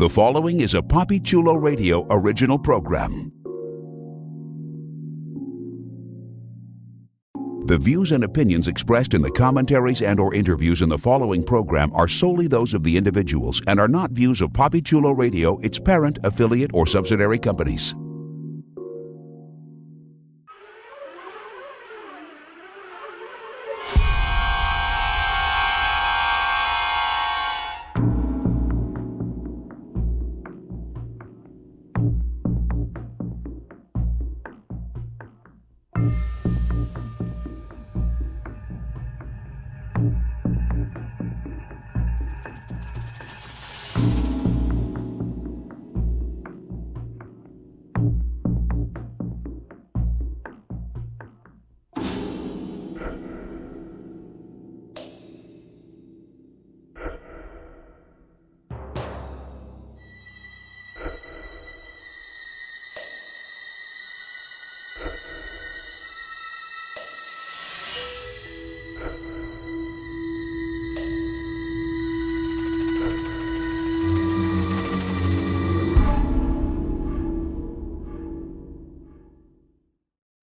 The following is a Papi Chulo Radio original program. The views and opinions expressed in the commentaries and/or interviews in the following program are solely those of the individuals and are not views of Papi Chulo Radio, its parent, affiliate, or subsidiary companies.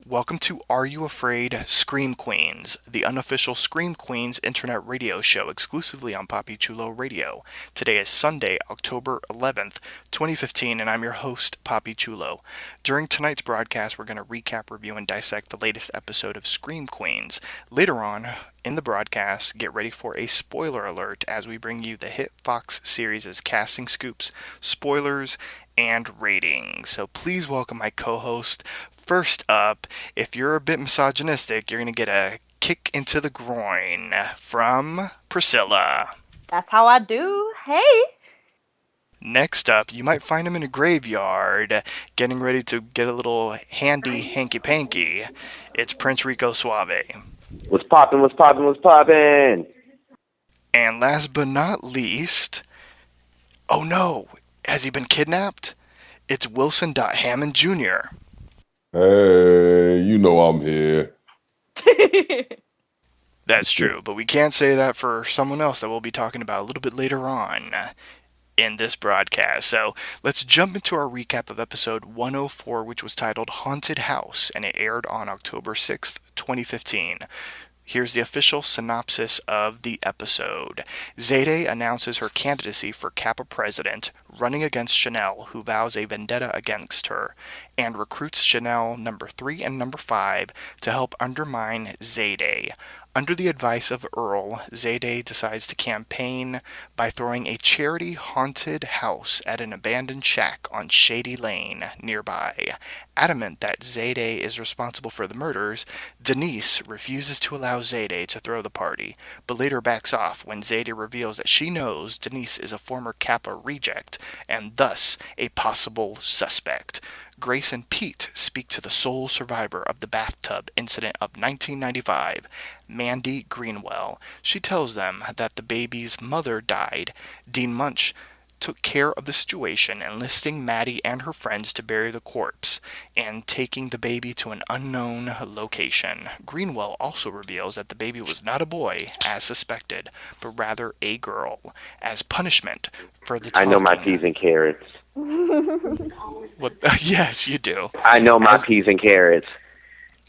Welcome to Are You Afraid? Scream Queens, the unofficial Scream Queens internet radio show exclusively on Papi Chulo Radio. Today is Sunday, October 11th, 2015, and I'm your host, Papi Chulo. During tonight's broadcast, we're going to recap, review, and dissect the latest episode of Scream Queens. Later on in the broadcast, get ready for a spoiler alert as we bring you the hit Fox series' casting scoops, spoilers, and ratings. So please welcome my co-host. First up, if you're a bit misogynistic, you're going to get a kick into the groin from Priscilla. That's how I do. Hey! Next up, you might find him in a graveyard, getting ready to get a little handy hanky-panky. It's Prince Rico Suave. What's poppin', what's poppin', what's poppin'? And last but not least, oh no, has he been kidnapped? It's Wilson Hammond Jr. Hey, you know I'm here. That's true, but we can't say that for someone else that we'll be talking about a little bit later on in this broadcast. So let's jump into our recap of episode 104, which was titled Haunted House, and it aired on October 6th, 2015. Here's the official synopsis of the episode. Zayday announces her candidacy for Kappa president, running against Chanel, who vows a vendetta against her, and recruits Chanel number 3 and number 5 to help undermine Zayday. Under the advice of Earl, Zayday decides to campaign by throwing a charity haunted house at an abandoned shack on Shady Lane nearby. Adamant that Zayday is responsible for the murders, Denise refuses to allow Zayday to throw the party, but later backs off when Zayday reveals that she knows Denise is a former Kappa reject, and thus a possible suspect. Grace and Pete speak to the sole survivor of the bathtub incident of 1995, Mandy Greenwell. She tells them that the baby's mother died. Dean Munch took care of the situation, enlisting Maddie and her friends to bury the corpse and taking the baby to an unknown location. Greenwell also reveals that the baby was not a boy, as suspected, but rather a girl, as punishment for the talking. I know my peas and carrots. What? Yes, you do. I know my peas and carrots.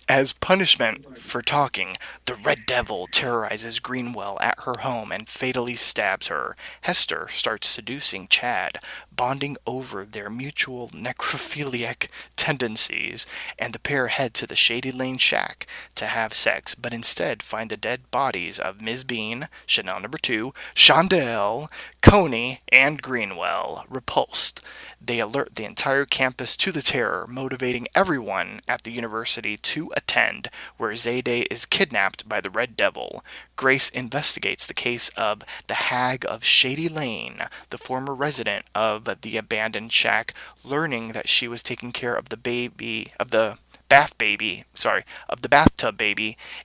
As punishment for talking, the Red Devil terrorizes Greenwell at her home and fatally stabs her. Hester starts seducing Chad, bonding over their mutual necrophiliac tendencies, and the pair head to the Shady Lane shack to have sex, but instead find the dead bodies of Ms. Bean, Chanel number 2, Shondell, Coney, and Greenwell. Repulsed, they alert the entire campus to the terror, motivating everyone at the university to attend, where Zayday is kidnapped by the Red Devil. Grace investigates the case of the Hag of Shady Lane, the former resident of the abandoned shack, learning that she was taking care of the bathtub baby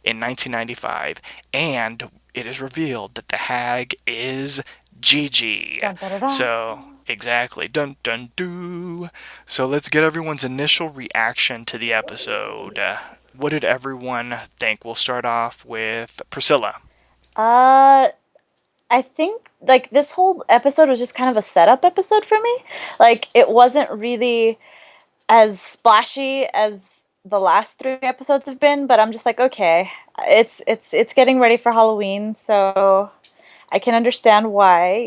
in 1995, and it is revealed that the Hag is Gigi. Dun, dun, dun, dun. So, exactly. Dun dun doo. So let's get everyone's initial reaction to the episode. What did everyone think? We'll start off with Priscilla. I think like this whole episode was just kind of a setup episode for me. Like it wasn't really as splashy as the last 3 episodes have been, but I'm just like, okay, it's getting ready for Halloween, so I can understand why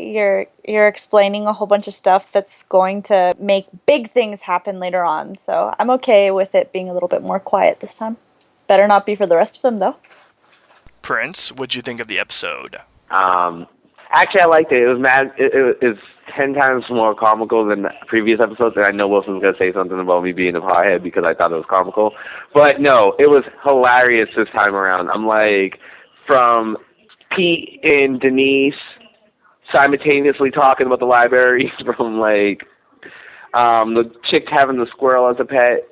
you're explaining a whole bunch of stuff that's going to make big things happen later on. So I'm okay with it being a little bit more quiet this time. Better not be for the rest of them though. Prince, what'd you think of the episode? Actually, I liked it. It was mad. It was 10 times more comical than the previous episodes, and I know Wilson's gonna say something about me being a pothead because I thought it was comical, but no, it was hilarious this time around. I'm like, from Pete and Denise simultaneously talking about the library, from like the chick having the squirrel as a pet.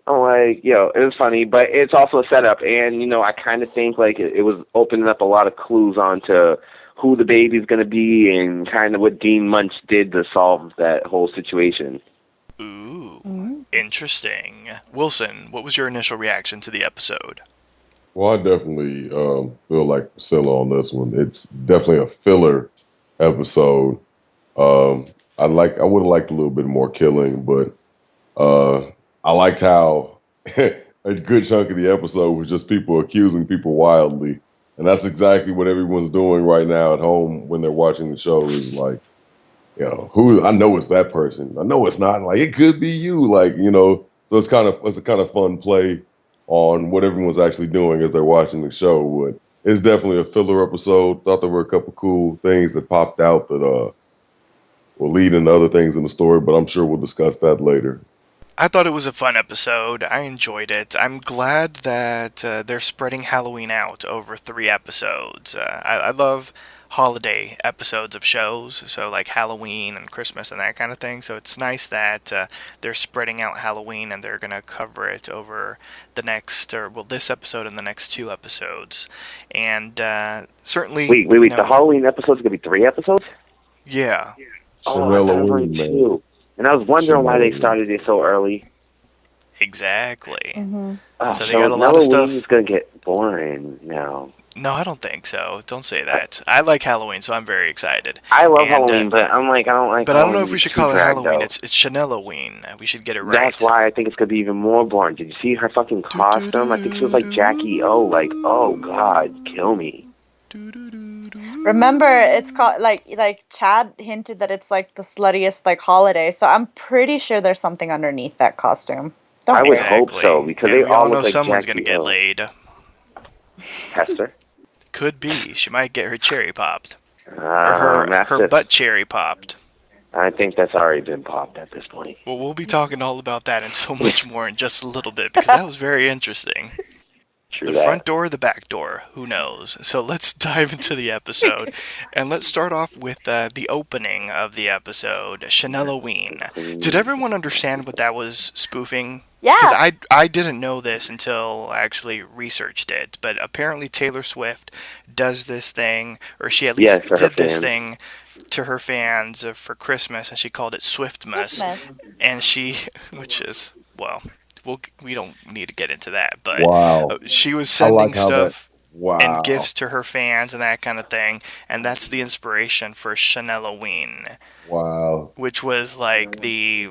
I'm like, yo, it was funny, but it's also a setup, and I kind of think like it was opening up a lot of clues onto who the baby's going to be and kind of what Dean Munch did to solve that whole situation. Ooh, interesting. Wilson, what was your initial reaction to the episode? Well, I definitely feel like Priscilla on this one. It's definitely a filler episode. I would have liked a little bit more killing, but I liked how a good chunk of the episode was just people accusing people wildly. And that's exactly what everyone's doing right now at home when they're watching the show is like, who I know it's that person. I know it's not. Like, it could be you. Like, so it's a kind of fun play on what everyone's actually doing as they're watching the show. But it's definitely a filler episode. Thought there were a couple cool things that popped out that will lead into other things in the story, but I'm sure we'll discuss that later. I thought it was a fun episode. I enjoyed it. I'm glad that they're spreading Halloween out over 3 episodes. I love holiday episodes of shows, so like Halloween and Christmas and that kind of thing. So it's nice that they're spreading out Halloween and they're going to cover it over this episode and the next 2 episodes. And certainly... Wait. The Halloween episode's going to be 3 episodes? Yeah. Oh, I thought it was only 2. And I was wondering why they started it so early. Exactly. Mm-hmm. So they got a lot of stuff. Halloween's going to get boring now. No, I don't think so. Don't say that. I like Halloween, so I'm very excited. I love Halloween, but I'm like, I don't like. But Halloween. I don't know if we should call it Halloween. It's Chanel-oween. We should get it right. That's why I think it's gonna be even more boring. Did you see her fucking costume? I think she was like Jackie O. Like, oh god, kill me. Remember, it's called like Chad hinted that it's like the sluttiest like holiday. So I'm pretty sure there's something underneath that costume. I would hope so because they all know look like someone's Jackie gonna get O. laid. Hester. Could be. She might get her cherry popped. Or her butt cherry popped. I think that's already been popped at this point. Well, we'll be talking all about that and so much more in just a little bit because that was very interesting. The front door or the back door, who knows? So let's dive into the episode. And let's start off with the opening of the episode, Chanel-oween. Did everyone understand what that was spoofing? Yeah. Because I didn't know this until I actually researched it. But apparently Taylor Swift does this thing, or she at least did this thing to her fans for Christmas, and she called it Swiftmas. And which is, well... we don't need to get into that, but she was sending stuff and gifts to her fans and that kind of thing, and that's the inspiration for Chanel-oween. Wow. Which was like the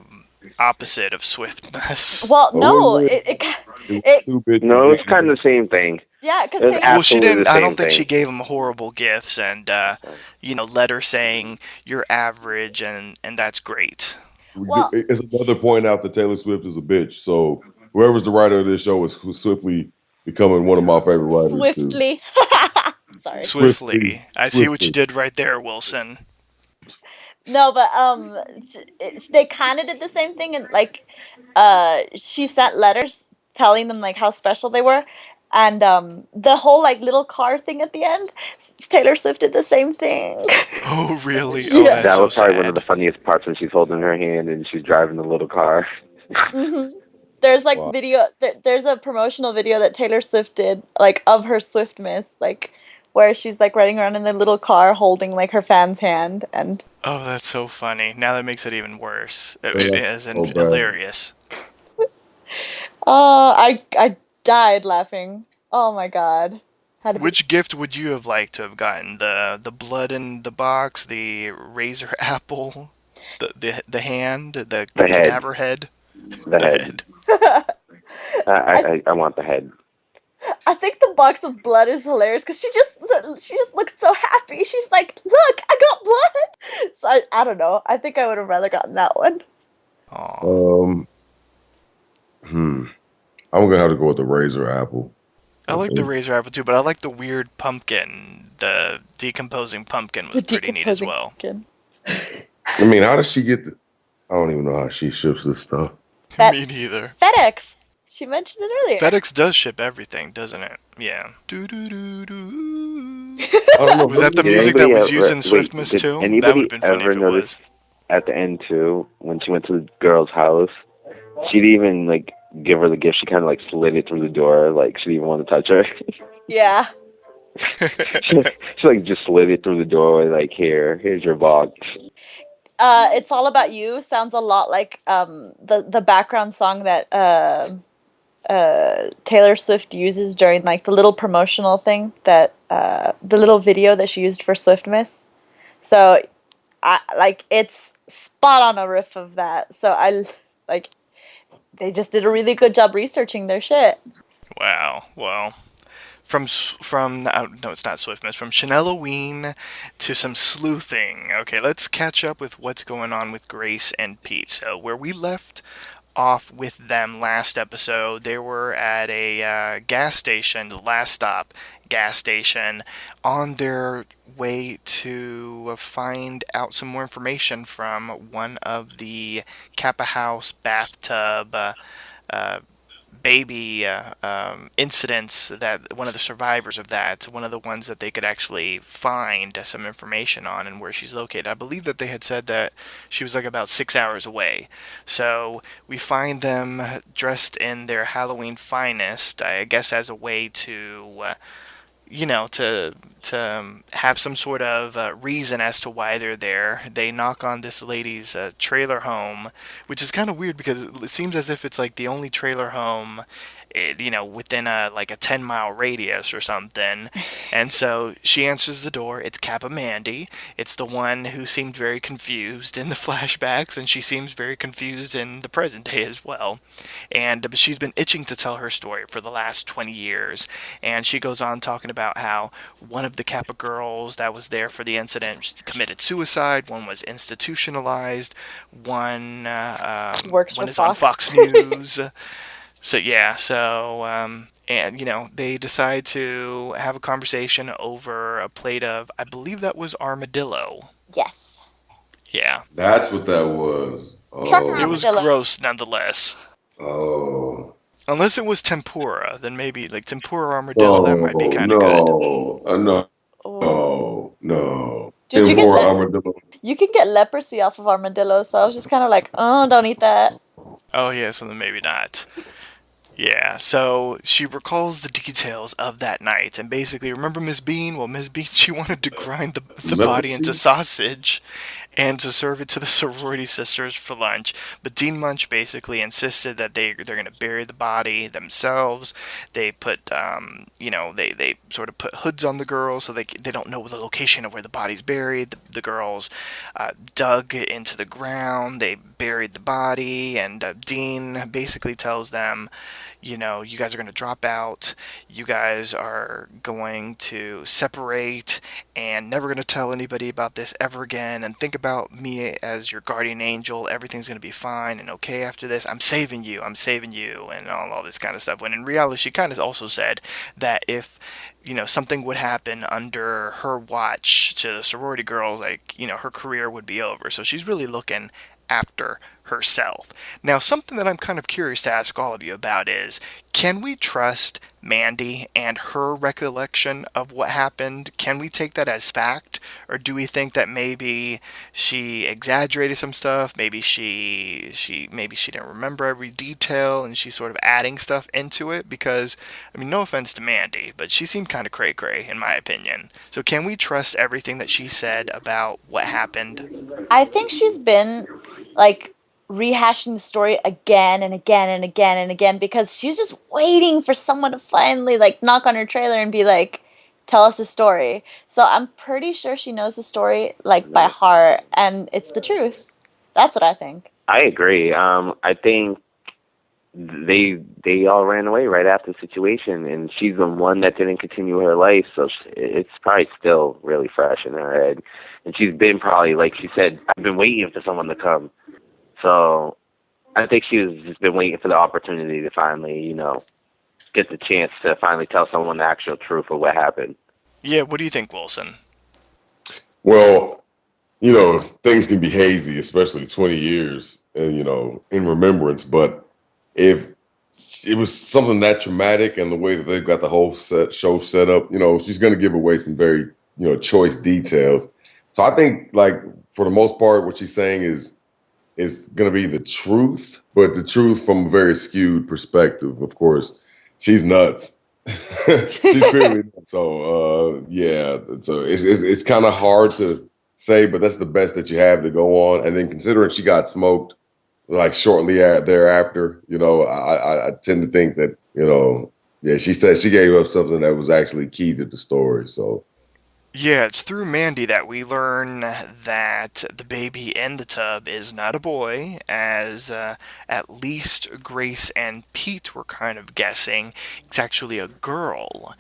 opposite of Swiftmas. Well, no, it's kind of the same thing. Yeah, because well, she didn't. I don't think she gave him horrible gifts, and letters saying you're average, and that's great. Well, it's another point out that Taylor Swift is a bitch. So whoever's the writer of this show is swiftly becoming one of my favorite writers. Swiftly. Sorry. Swiftly. I see what you did right there, Wilson. No, but they kind of did the same thing, and like, she sent letters telling them like how special they were, and the whole like little car thing at the end, Taylor Swift did the same thing. Oh, really? Yeah. Oh, that's that was so probably sad. one of the funniest parts when she's holding her hand and she's driving the little car. Mm-hmm. There's like video. There's a promotional video that Taylor Swift did, like of her Swiftmas, like where she's like riding around in a little car holding like her fan's hand, and. Oh, that's so funny. Now that makes it even worse. It is so bad. hilarious. Oh, I died laughing. Oh my god. Had to be Which gift would you have liked to have gotten? The blood in the box, the razor apple, the hand, the The head. cadaver head, The the head. head. I want the head. I think the box of blood is hilarious because she just looked so happy. She's like, "Look, I got blood." So I don't know. I think I would have rather gotten that one. Aw. I'm gonna have to go with the razor apple. I like the razor apple too, but I like the weird pumpkin. The decomposing pumpkin was pretty neat as well. pumpkin. I mean, how does she get the? I don't even know how she ships this stuff. Me neither. FedEx. She mentioned it earlier. FedEx does ship everything, doesn't it? Yeah. Do-do-do-do. I don't know. Was that the Did music that anybody was used in ever- wait, Swiftmas did too? That anybody would have been funny ever if it notice- was. At the end too, when she went to the girl's house, she didn't even like give her the gift. She kind of like slid it through the door. Like she didn't even want to touch her. Yeah. she like just slid it through the doorway. Like here's your box. It's All About You sounds a lot like the background song that Taylor Swift uses during like the little promotional thing that the little video that she used for Swiftmas. So it's spot on a riff of that. So they just did a really good job researching their shit. Wow. Well, from no, it's not Swiftmas. From Chanelloween to some sleuthing. Okay, let's catch up with what's going on with Grace and Pete. So where we left off with them last episode, they were at a gas station, the last stop gas station, on their way to find out some more information from one of the Kappa House bathtub baby incidents, that one of the survivors of that, one of the ones that they could actually find some information on and where she's located. I believe that they had said that she was like about 6 hours away. So we find them dressed in their Halloween finest, I guess as a way to to have some sort of reason as to why they're there. They knock on this lady's trailer home, which is kind of weird because it seems as if it's like the only trailer home, within a 10-mile radius or something. And so she answers the door. It's Kappa Mandy. It's the one who seemed very confused in the flashbacks, and she seems very confused in the present day as well. But she's been itching to tell her story for the last 20 years. And she goes on talking about how one of the Kappa girls that was there for the incident committed suicide. One was institutionalized. One Works one for is on Fox. Fox News. And they decide to have a conversation over a plate of, I believe that was armadillo. Yes. Yeah. That's what that was. Trucker It was Armadillo. gross nonetheless. Oh. Unless it was tempura, then maybe like tempura armadillo, that might be kind of good. No. Oh. No. Dude, Tempura armadillo. you can get leprosy off of armadillo, so I was just kind of like, oh, don't eat that. Oh yeah, so then maybe not. Yeah, so she recalls the details of that night, and basically, remember Miss Bean? Well, Miss Bean, she wanted to grind the body into sausage and to serve it to the sorority sisters for lunch. But Dean Munch basically insisted that they're going to bury the body themselves. They put, they sort of put hoods on the girls so they don't know the location of where the body's buried. The girls dug into the ground. They buried the body, and Dean basically tells them, you guys are going to drop out, you guys are going to separate, and never going to tell anybody about this ever again, and think about me as your guardian angel, everything's going to be fine and okay after this, I'm saving you, and all this kind of stuff, when in reality she kind of also said that if, something would happen under her watch to the sorority girls, her career would be over, so she's really looking after herself. Now, something that I'm kind of curious to ask all of you about is, can we trust Mandy and her recollection of what happened? Can we take that as fact? Or do we think that maybe she exaggerated some stuff? Maybe she didn't remember every detail and she's sort of adding stuff into it? Because, no offense to Mandy, but she seemed kind of cray-cray in my opinion. So can we trust everything that she said about what happened? I think she's been, rehashing the story again and again and again and again because she's just waiting for someone to finally, knock on her trailer and be like, tell us the story. So I'm pretty sure she knows the story like by heart, and it's the truth. That's what I think. I agree. I think they all ran away right after the situation, and she's the one that didn't continue her life, so it's probably still really fresh in her head. And she's been probably, like she said, I've been waiting for someone to come. So I think she was just been waiting for the opportunity to finally, get the chance to finally tell someone the actual truth of what happened. Yeah, what do you think, Wilson? Well, things can be hazy, especially 20 years, and in remembrance. But if it was something that traumatic, and the way that they've got the whole show set up, she's going to give away some very, choice details. So I think, like, for the most part, what she's saying is going to be the truth, but the truth from a very skewed perspective. Of course, she's nuts. She's clearly nuts. So yeah. So it's kind of hard to say, but that's the best that you have to go on. And then considering she got smoked like shortly thereafter, I tend to think that yeah, she said she gave up something that was actually key to the story. So. Yeah, it's through Mandy that we learn that the baby in the tub is not a boy, as at least Grace and Pete were kind of guessing. It's actually a girl.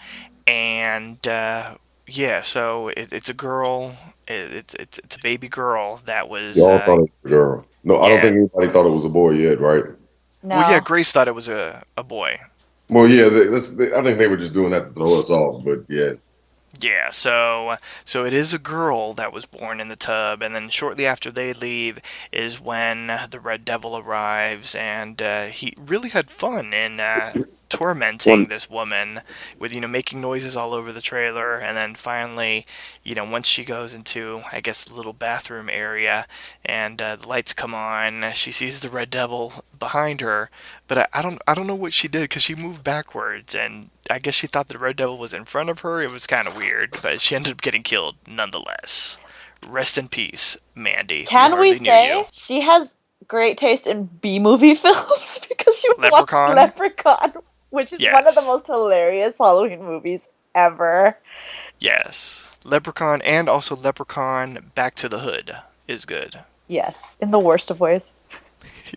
And yeah, so it's a girl. It's a baby girl that was. Y'all thought it was a girl. No, I don't yeah. think anybody thought it was a boy yet, right? No. Well, yeah, Grace thought it was a boy. Well, yeah, I think they were just doing that to throw us off, but yeah. Yeah, so it is a girl that was born in the tub, and then shortly after they leave is when the Red Devil arrives, and he really had fun in tormenting this woman with, making noises all over the trailer, and then finally, once she goes into, I guess, the little bathroom area, and the lights come on, she sees the Red Devil behind her, but I don't know what she did, because she moved backwards, and I guess she thought the Red Devil was in front of her. It was kind of weird, but she ended up getting killed nonetheless. Rest in peace, Mandy. Can we say she has great taste in B-movie films because she was watching Leprechaun, which is one of the most hilarious Halloween movies ever. Yes. Leprechaun, and also Leprechaun Back to the Hood is good. Yes, in the worst of ways.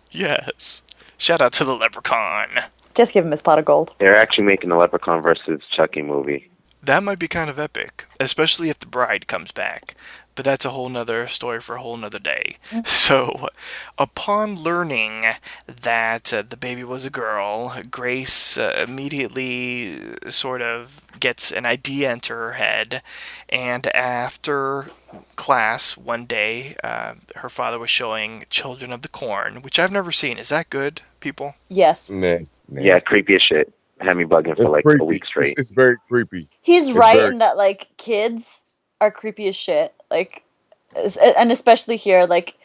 Yes. Shout out to the Leprechaun. Just give him his pot of gold. They're actually making the Leprechaun versus Chucky movie. That might be kind of epic, especially if the bride comes back. But that's a whole nother story for a whole nother day. So, upon learning that the baby was a girl, Grace immediately sort of gets an idea into her head. And after class one day, her father was showing Children of the Corn, which I've never seen. Is that good, people? Yes. Nah. Yeah, creepy as shit. Had me bugging for like creepy. A week straight. It's very creepy. He's right in that, like, kids are creepy as shit. Like, and especially here, like,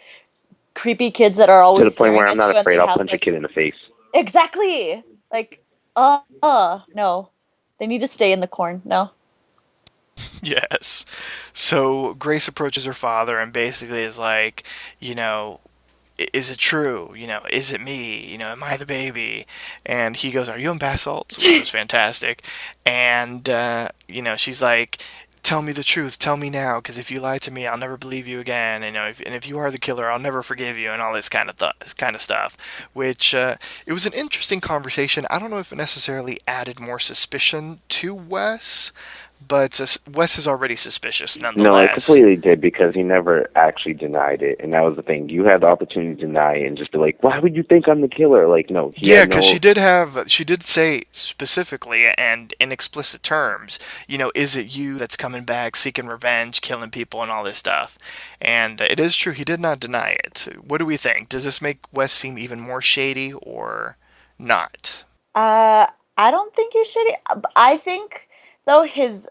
creepy kids that are always to the point where I'm not afraid I'll punch like, a kid in the face. Exactly. Like, no. They need to stay in the corn. No. Yes. So Grace approaches her father and basically is like, is it true? Is it me? Am I the baby? And he goes, are you on bath salts? Which was fantastic. And, she's like, tell me the truth. Tell me now, because if you lie to me, I'll never believe you again. And if you are the killer, I'll never forgive you, and all this kind of stuff. Which it was an interesting conversation. I don't know if it necessarily added more suspicion to Wes, but Wes is already suspicious nonetheless. No, it completely did, because he never actually denied it, and that was the thing. You had the opportunity to deny it and just be like, "Why would you think I'm the killer?" Like, no. Yeah, because she did say specifically and in explicit terms, is it you that's coming back, seeking revenge, killing people, and all this stuff? And it is true, he did not deny it. What do we think? Does this make Wes seem even more shady or not? I don't think he's shady. I think, though, his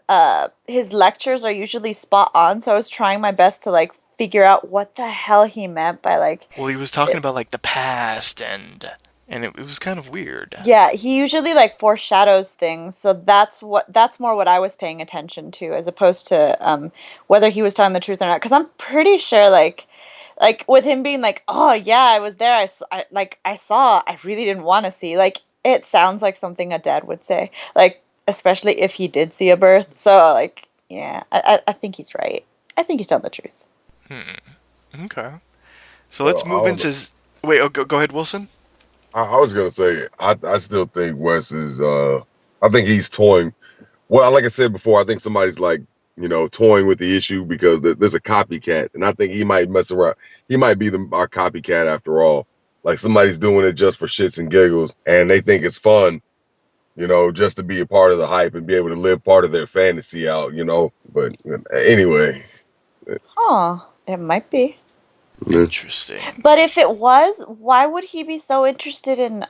lectures are usually spot on, so I was trying my best to, like, figure out what the hell he meant by, like... Well, he was talking about, like, the past, and it was kind of weird. Yeah, he usually, like, foreshadows things, so that's more what I was paying attention to, as opposed to whether he was telling the truth or not, because I'm pretty sure, like, with him being like, oh, yeah, I was there, I saw, I really didn't want to see, like, it sounds like something a dad would say. Like, especially if he did see a birth. So, like, yeah, I think he's right. I think he's telling the truth. Okay. So let's I move don't into... Wait, go ahead, Wilson. I was gonna say I still think Wes is I think he's toying. Well, like I said before, I think somebody's like toying with the issue because there's a copycat, and I think he might mess around. He might be our copycat after all. Like somebody's doing it just for shits and giggles, and they think it's fun, just to be a part of the hype and be able to live part of their fantasy out, But anyway, Huh. It might be. Interesting. But if it was, why would he be so interested in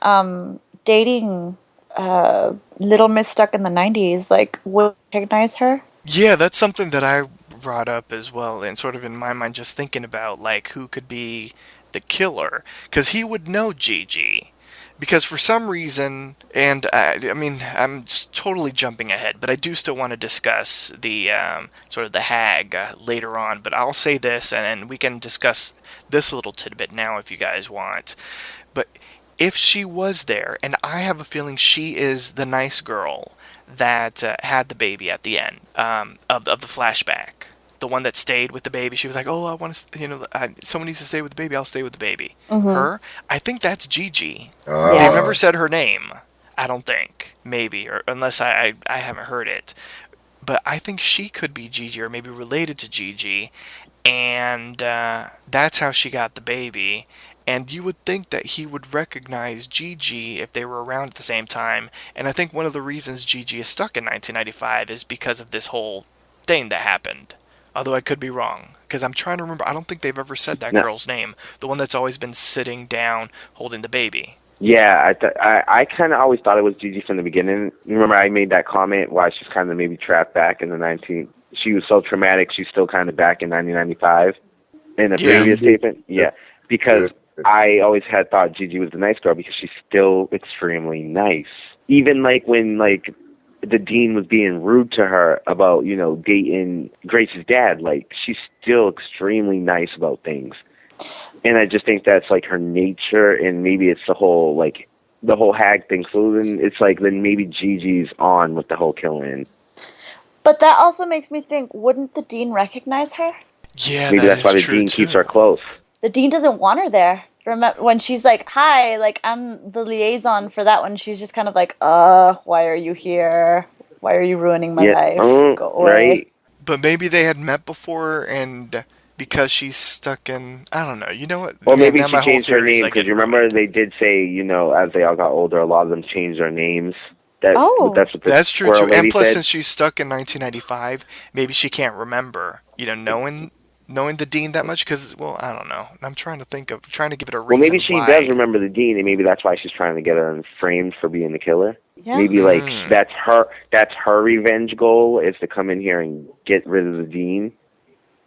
dating Little Miss Stuck in the 90s? Like, would he recognize her? Yeah, that's something that I brought up as well, and sort of in my mind, just thinking about like who could be the killer, because he would know Gigi, because for some reason, and I mean, I'm totally jumping ahead, but I do still want to discuss the sort of the hag later on. But I'll say this, and we can discuss this little tidbit now if you guys want. But if she was there, and I have a feeling she is the nice girl that had the baby at the end of the flashback. The one that stayed with the baby. She was like, "Oh, I want to, someone needs to stay with the baby. I'll stay with the baby." Her, I think that's Gigi. They've never said her name. I don't think, maybe, or unless I haven't heard it. But I think she could be Gigi, or maybe related to Gigi, and that's how she got the baby. And you would think that he would recognize Gigi if they were around at the same time. And I think one of the reasons Gigi is stuck in 1995 is because of this whole thing that happened. Although I could be wrong, because I'm trying to remember. I don't think they've ever said that girl's name. The one that's always been sitting down holding the baby. Yeah, I kind of always thought it was Gigi from the beginning. Remember, I made that comment why she's kind of maybe trapped back in the 19. She was so traumatic, she's still kind of back in 1995 in the previous statement. Yeah, because I always had thought Gigi was the nice girl because she's still extremely nice. Even like when the dean was being rude to her about dating Grace's dad, like she's still extremely nice about things. And I just think that's like her nature, and maybe it's the whole hag thing. So then it's like then maybe Gigi's on with the whole killing. But that also makes me think, wouldn't the dean recognize her? Yeah, maybe that's why the dean keeps her close. The dean doesn't want her there. Remember when she's like, "Hi, like I'm the liaison for that one." She's just kind of like, why are you here? Why are you ruining my life? Go away." Right. But maybe they had met before, and because she's stuck in, I don't know. You know what? Or maybe she changed her name, because you remember they did say, as they all got older, a lot of them changed their names. That's what that's true too. And plus, said. since she's stuck in 1995, maybe she can't remember, knowing the dean that much. Because, well, I don't know. I'm trying to give it a reason. Well, maybe she does remember the dean, and maybe that's why she's trying to get her framed for being the killer. Yeah. Maybe that's her revenge goal, is to come in here and get rid of the dean.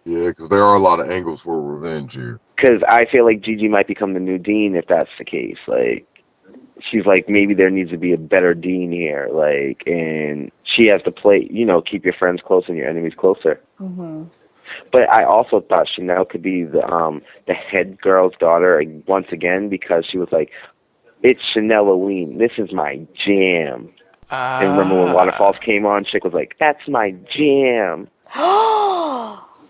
yeah, because there are a lot of angles for revenge here. Because I feel like Gigi might become the new dean if that's the case. Like, she's like, maybe there needs to be a better dean here. Like, and she has to play, keep your friends close and your enemies closer. Mm-hmm. But I also thought Chanel could be the head girl's daughter once again, because she was like, "It's Chanel-Halloween. This is my jam." And remember when Waterfalls came on, chick was like, "That's my jam."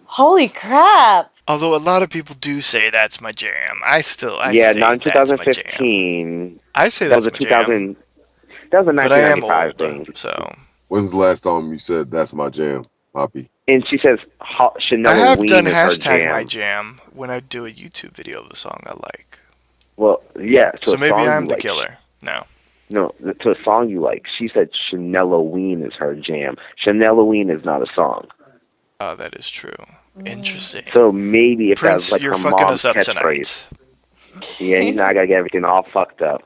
Holy crap! Although a lot of people do say that's my jam. I say not in 2015. I say that's my jam. That was a But I am 1995 old, thing. so. When's the last time you said that's my jam, Poppy? And she says Chanel I have done is her hashtag jam. my jam when I do a YouTube video of a song I like. Well, yeah. So maybe I'm the killer. No, to a song you like. She said Chanel-Halloween is her jam. Chanel-Halloween is not a song. Oh, that is true. Interesting. So maybe if Prince, that was like you're her fucking mom's us up catchphrase. tonight. Yeah, I gotta get everything all fucked up.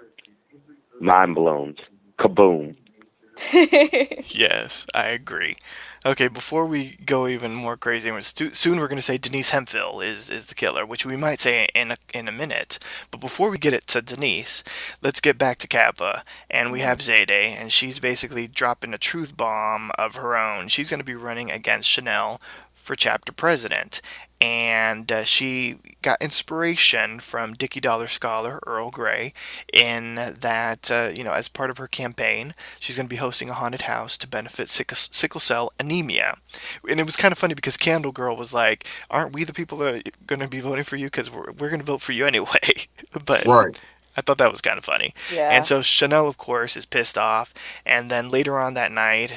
Mind blown. Kaboom. Yes, I agree. Okay, before we go even more crazy, soon we're going to say Denise Hemphill is the killer, which we might say in a minute. But before we get it to Denise, let's get back to Kappa, and we have Zayday, and she's basically dropping a truth bomb of her own. She's going to be running against Chanel for chapter president. And she got inspiration from Dickie Dollar scholar Earl Grey in that, as part of her campaign, she's going to be hosting a haunted house to benefit sickle cell anemia. And it was kind of funny because Candle Girl was like, aren't we the people that are going to be voting for you? Because we're going to vote for you anyway. But Right. I thought that was kind of funny. Yeah. And so Chanel, of course, is pissed off. And then later on that night,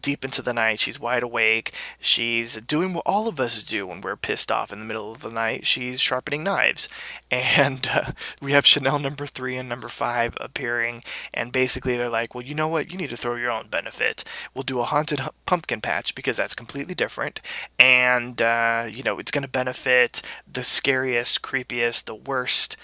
deep into the night, she's wide awake. She's doing what all of us do when we're pissed off in the middle of the night. She's sharpening knives. And we have Chanel number 3 and number 5 appearing. And basically they're like, well, you know what? You need to throw your own benefit. We'll do a haunted pumpkin patch because that's completely different. And, it's going to benefit the scariest, creepiest, the worst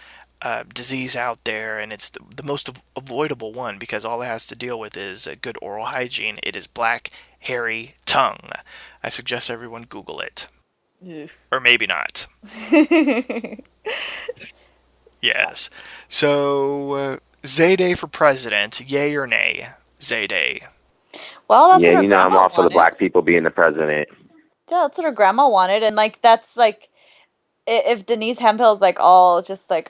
disease out there, and it's the most avoidable one because all it has to deal with is good oral hygiene. It is black, hairy tongue. I suggest everyone Google it. Or maybe not. Yes. So, Zayday for president, yay or nay? Zayday. Well, that's what Yeah, her I'm grandma all for the wanted. black people being the president. Yeah, that's what her grandma wanted, and that's if Denise Hemphill's all just why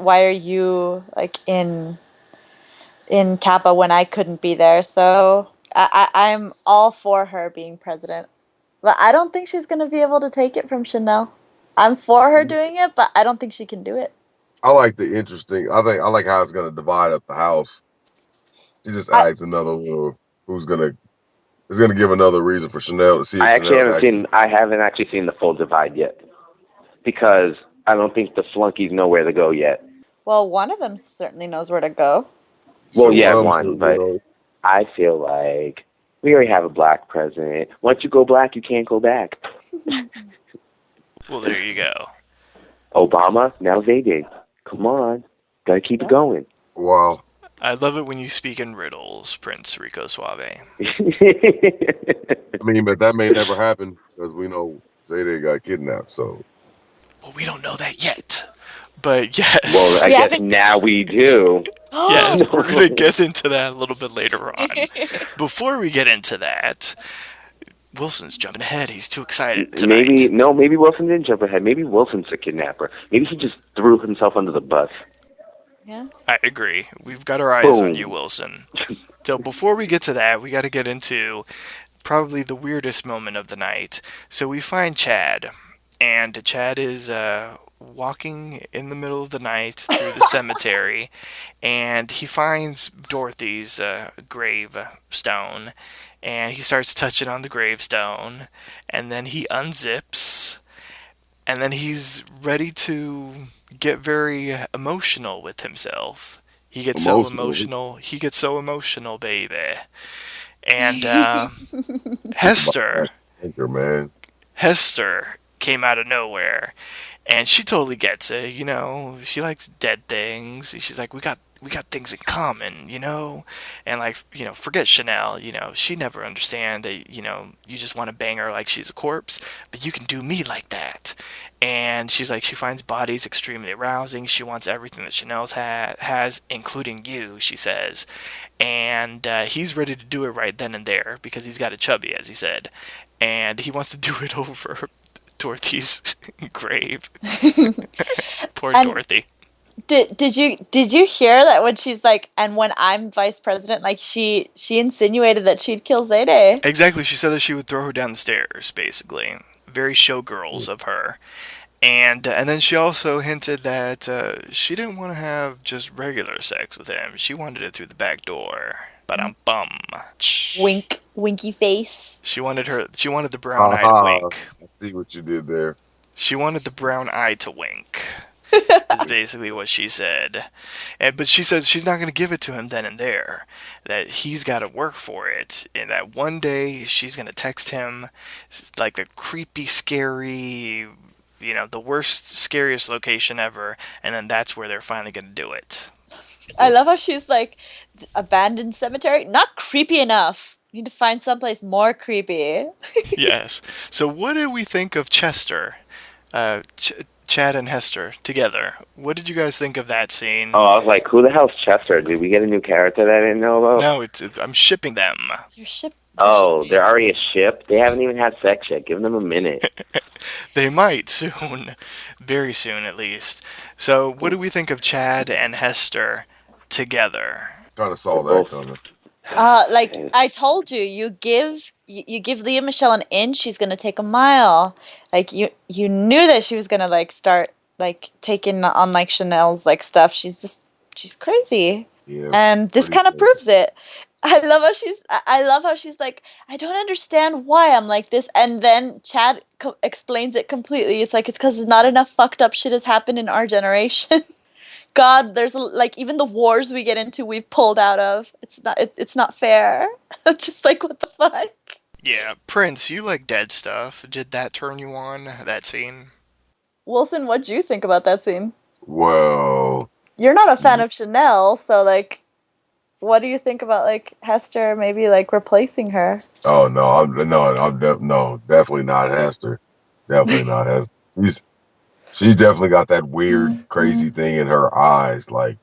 are you in Kappa when I couldn't be there? So I'm all for her being president, but I don't think she's gonna be able to take it from Chanel. I'm for her doing it, but I don't think she can do it. I like I like how it's gonna divide up the house. She just adds another little it's gonna give another reason for Chanel to see if I haven't Chanel's actually seen the full divide yet because I don't think the flunkies know where to go yet. Well, one of them certainly knows where to go. Well, So yeah, one of one, them but said, I feel like we already have a black president. Once you go black, you can't go back. Well, there you go. Obama, now Zayday. Come on. Gotta keep it going. wow. I love it when you speak in riddles, Prince Rico Suave. I mean, but that may never happen because we know Zayday got kidnapped. So Well, we don't know that yet. But yes. Well, I Yeah, guess but- now we do. Yes, we're going to get into that a little bit later on. Before we get into that, Wilson's jumping ahead. He's too excited tonight. Maybe Wilson didn't jump ahead. Maybe Wilson's a kidnapper. Maybe he just threw himself under the bus. Yeah. I agree. We've got our eyes on Boom. you, Wilson. So before we get to that, we got to get into probably the weirdest moment of the night. So we find Chad, and Chad is walking in the middle of the night through the cemetery, and he finds Dorothy's gravestone, and he starts touching on the gravestone, and then he unzips, and then he's ready to get very emotional with himself. He gets so emotional. He gets so emotional, baby. And Hester man. Hester came out of nowhere, and she totally gets it. She likes dead things. She's like, we got things in common, and forget Chanel. She never understand that. You just want to bang her like she's a corpse, but you can do me like that. And she's like, she finds bodies extremely arousing. She wants everything that Chanel's has, including you, she says. And he's ready to do it right then and there because he's got a chubby, as he said. And he wants to do it over Dorothy's grave. Poor Dorothy. Did you hear that when she's like, and when I'm vice president, she insinuated that she'd kill Zayday? Exactly. She said that she would throw her down the stairs, basically. Very showgirls of her. And then she also hinted that she didn't want to have just regular sex with him. She wanted it through the back door. Ba-dum-bum. Wink, winky face. She wanted the brown eye to wink. I see what you did there. She wanted the brown eye to wink. Is basically what she said. But she says she's not going to give it to him then and there. That he's got to work for it. And that one day she's going to text him like the creepy, scary, the worst, scariest location ever. And then that's where they're finally going to do it. I love how she's like, abandoned cemetery? Not creepy enough. You need to find someplace more creepy. Yes. So what did we think of Chester? Chad and Hester together. What did you guys think of that scene? Oh, I was like, who the hell's Chester? Did we get a new character that I didn't know about? No, I'm shipping them. You're Oh, they're already a ship? They haven't even had sex yet. Give them a minute. They might soon. Very soon, at least. So, what do we think of Chad and Hester together? Kind of saw that coming. Like I told you, you give Leah Michelle an inch, she's gonna take a mile. Like you knew that she was gonna like start like taking on like Chanel's like stuff. She's crazy. Yeah. And this kind of proves it. I love how she's like, I don't understand why I'm like this, and then Chad explains it completely. It's like it's because not enough fucked up shit has happened in our generation. God, there's like even the wars we get into, we've pulled out of. It's not fair. Just like what the fuck. Yeah, Prince, you like dead stuff. Did that turn you on, that scene? Wilson, what'd you think about that scene? Well, You're not a fan of Chanel, so like, what do you think about like Hester maybe like replacing her? Oh no, no, definitely not Hester. Definitely not Hester. She's definitely got that weird, crazy thing in her eyes. Like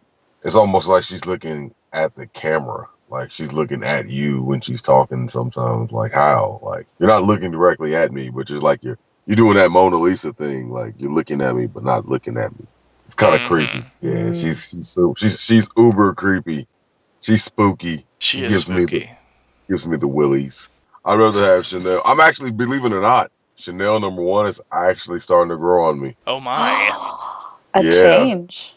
it's almost like she's looking at the camera. Like she's looking at you when she's talking sometimes. Like how? Like you're not looking directly at me, but just like you're doing that Mona Lisa thing. Like you're looking at me, but not looking at me. It's kind of creepy. Yeah, she's uber creepy. She's spooky. She is spooky. Gives me the willies. I'd rather have Chanel. I'm actually, believe it or not, Chanel #1 is actually starting to grow on me. Oh my. A change.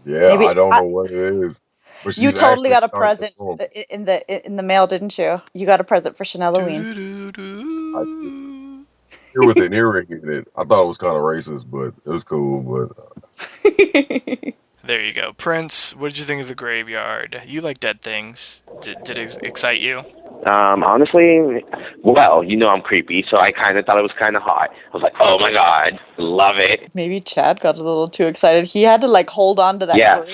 Yeah, Maybe I don't know what it is. But you totally got a starting present in the mail, didn't you? You got a present for Chanel-Halloween. Here with an earring in it. I thought it was kind of racist, but it was cool. But There you go. Prince, what did you think of the graveyard? You like dead things. Did it excite you? Honestly, well, you know I'm creepy, so I kind of thought it was kind of hot. I was like, oh my god, love it. Maybe Chad got a little too excited. He had to like hold on to that. Yeah,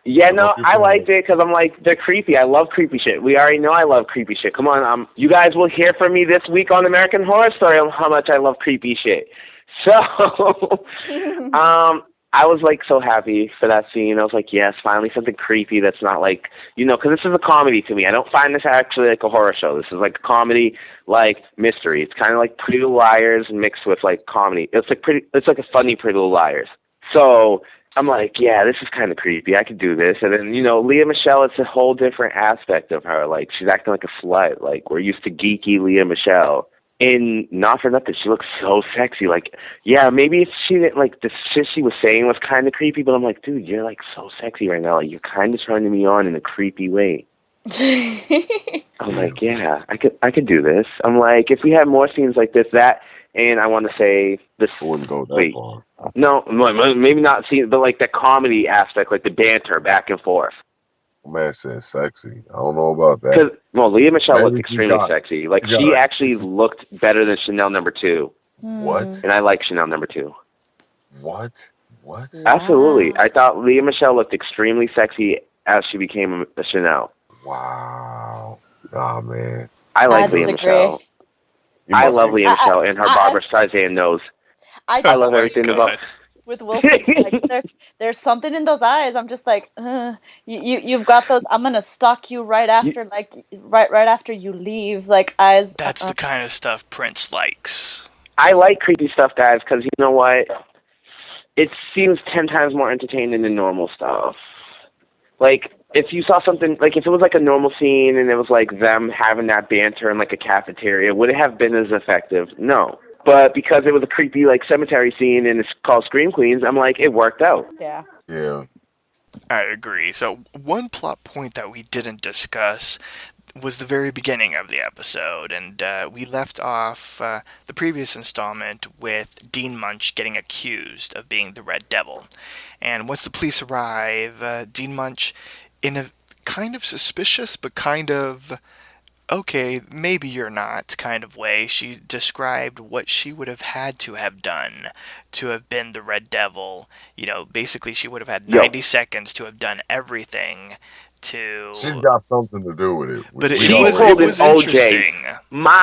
yeah, no, I liked it because I'm like, they're creepy. I love creepy shit. We already know I love creepy shit. Come on, you guys will hear from me this week on American Horror Story on how much I love creepy shit. So, I was like so happy for that scene. I was like, yes, finally something creepy that's not like, because this is a comedy to me. I don't find this actually like a horror show. This is like a comedy, like mystery. It's kind of like Pretty Little Liars mixed with like comedy. It's like a funny Pretty Little Liars. So I'm like, yeah, this is kind of creepy. I could do this. And then, Leah Michelle, it's a whole different aspect of her. Like she's acting like a slut. Like we're used to geeky Leah Michelle. And not for nothing, she looks so sexy. Like, yeah, maybe she didn't like the shit she was saying was kind of creepy, but I'm like, dude, you're like so sexy right now. Like, you're kind of turning me on in a creepy way. I'm like, yeah, I could do this. I'm like, if we had more scenes like this, and I want to say this. I wouldn't go that far. No, maybe not scenes, but like the comedy aspect, like the banter back and forth. Man said sexy. I don't know about that. Well, Leah Michelle looked extremely sexy. Like she actually looked better than Chanel #2. What? And I like Chanel #2. What? Absolutely. I thought Leah Michelle looked extremely sexy as she became a Chanel. Wow. Nah, man. I like Leah Michelle. I love Leah Michelle and her Barbara Streisand nose. I love everything about. With Wilson, like, there's something in those eyes. I'm just like, you've got those. I'm gonna stalk you right after, right after you leave, like eyes. That's the kind of stuff Prince likes. I like creepy stuff, guys, because you know what? It seems 10 times more entertaining than normal stuff. Like if you saw something, like if it was like a normal scene and it was like them having that banter in like a cafeteria, would it have been as effective? No. But because it was a creepy, like, cemetery scene and it's called Scream Queens, I'm like, it worked out. Yeah. Yeah. I agree. So one plot point that we didn't discuss was the very beginning of the episode, and we left off the previous installment with Dean Munch getting accused of being the Red Devil. And once the police arrive, Dean Munch, in a kind of suspicious but kind of okay, maybe you're not kind of way, she described what she would have had to have done to have been the Red Devil. Basically she would have had 90 seconds to have done everything to... She's got something to do with it. But it was interesting.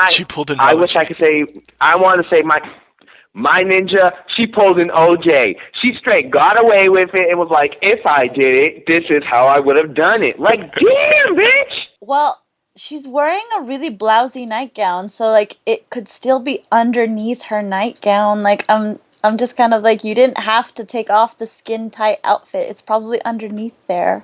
She pulled an OJ. I wish I could say, I want to say my ninja, she pulled an OJ. She straight got away with it and was like, if I did it, this is how I would have done it. Like, damn, bitch! Well... she's wearing a really blousy nightgown, so like it could still be underneath her nightgown. Like I'm just kind of like, you didn't have to take off the skin tight outfit. It's probably underneath there.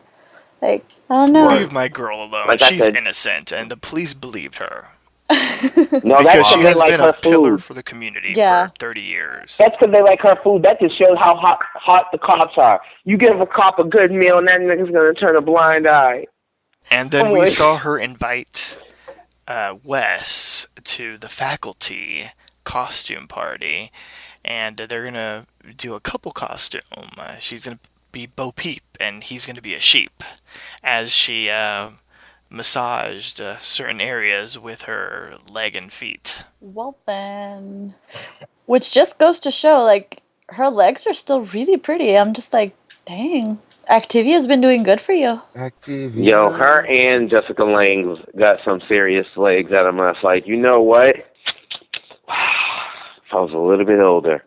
Like, I don't know. Leave my girl alone. Like I She's said- innocent, and the police believed her. No, Because that's she because they has like been her a pillar food. for the community Yeah. for 30 years. That's because they like her food. That just shows how hot the cops are. You give a cop a good meal, and that nigga's gonna turn a blind eye. And then Oh we my- saw her invite Wes to the faculty costume party, and they're going to do a couple costume. She's going to be Bo Peep, and he's going to be a sheep, as she massaged certain areas with her leg and feet. Well then, which just goes to show, like, her legs are still really pretty. I'm just like, dang, Activia's been doing good for you. Activia. Yo, her and Jessica Lange got some serious legs that I'm just like, you know what? If I was a little bit older.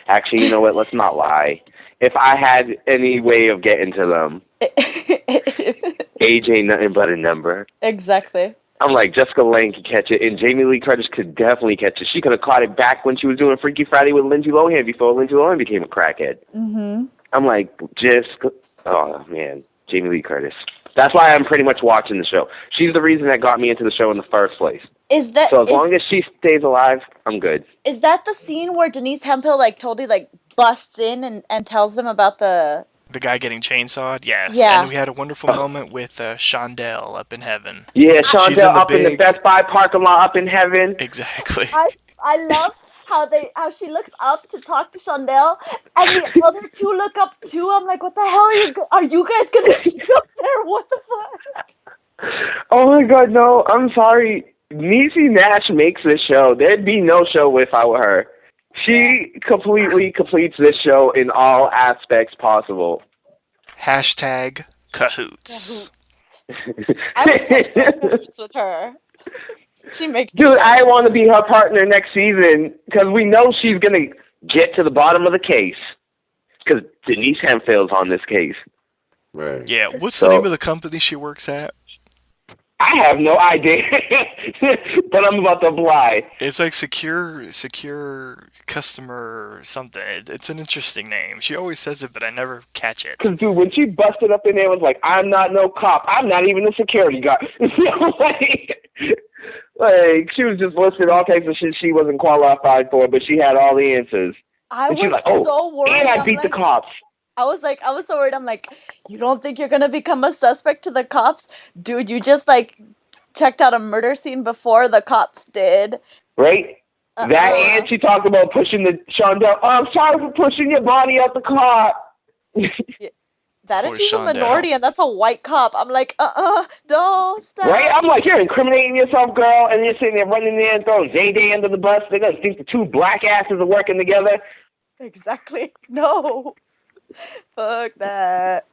Actually, you know what? Let's not lie. If I had any way of getting to them, age ain't nothing but a number. Exactly. I'm like, Jessica Lange could catch it, and Jamie Lee Curtis could definitely catch it. She could have caught it back when she was doing Freaky Friday with Lindsay Lohan before Lindsay Lohan became a crackhead. Mm-hmm. I'm like, oh, man, Jamie Lee Curtis. That's why I'm pretty much watching the show. She's the reason that got me into the show in the first place. Is that So as long as she stays alive, I'm good. is that the scene where Denise Hemphill like totally like busts in and tells them about the The guy getting chainsawed? Yes. Yeah. And we had a wonderful moment with Shondell up in heaven. Yeah, She's in Shondell the up in the big- Best Buy parking lot up in heaven. Exactly. I love how she looks up to talk to Shondell and the other two look up too. I'm like, what the hell are you guys gonna see up there? What the fuck? Oh my God, no! I'm sorry. Niecy Nash makes this show. There'd be no show if I were her. She completely completes this show in all aspects possible. Hashtag Cahoots. I would take cahoots with her. She makes Dude, I want to be her partner next season because we know she's gonna get to the bottom of the case. Because Denise Hemphill's on this case. Man. Yeah, what's So- the name of the company she works at? I have no idea, but I'm about to apply. It's like secure customer something. It's an interesting name. She always says it, but I never catch it. Because, dude, when she busted up in there, it was like, I'm not no cop. I'm not even a security guard. like, she was just listed all types of shit she wasn't qualified for, but she had all the answers. I And she's was like, oh, so worried. and I I'm beat the like- cops. I was so worried. I'm like, you don't think you're gonna become a suspect to the cops? Dude, you just like checked out a murder scene before the cops did. Right? That and she talked about pushing the Shondell. Oh, I'm sorry for pushing your body out the car. That Poor is she's a Shondell. minority and that's a white cop. I'm like, don't stop. Right? I'm like, you're incriminating yourself, girl, and you're sitting there running there and throwing Zay under the bus. They're going to think the two black asses are working together. Exactly. No. Fuck that.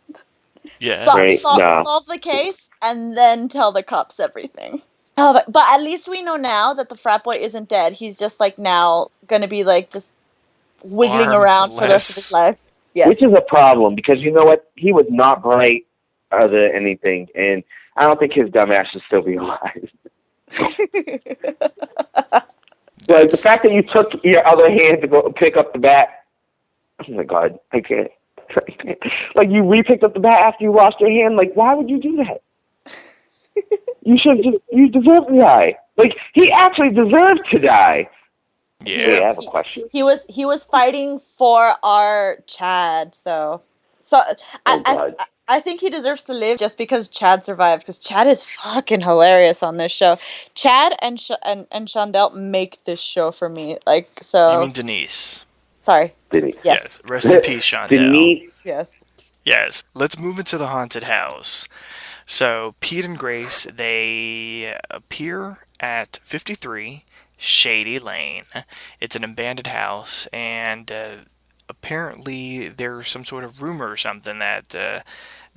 Yeah. Right, no. Solve the case and then tell the cops everything. Oh, but at least we know now that the frat boy isn't dead. He's just like now gonna be like just wiggling around for the rest of his life. Yeah. Which is a problem because you know what? He was not bright other than anything, and I don't think his dumb ass should still be alive. Like the fact that you took your other hand to go pick up the bat. Oh my God, I can't. Like you re-picked up the bat after you washed your hand. Like why would you do that? You deserve to die. Like he actually deserved to die. Hey, I Yeah. have a question. He was fighting for our Chad, so God. I think he deserves to live just because Chad survived. Because Chad is fucking hilarious on this show. Chad and Shondell make this show for me. Like so. You mean Denise? Sorry. Did he? Yes. Rest in peace, Shondell. Denise. Yes. Yes. Let's move into the haunted house. So Pete and Grace, they appear at 53 Shady Lane. It's an abandoned house, and apparently there's some sort of rumor or something that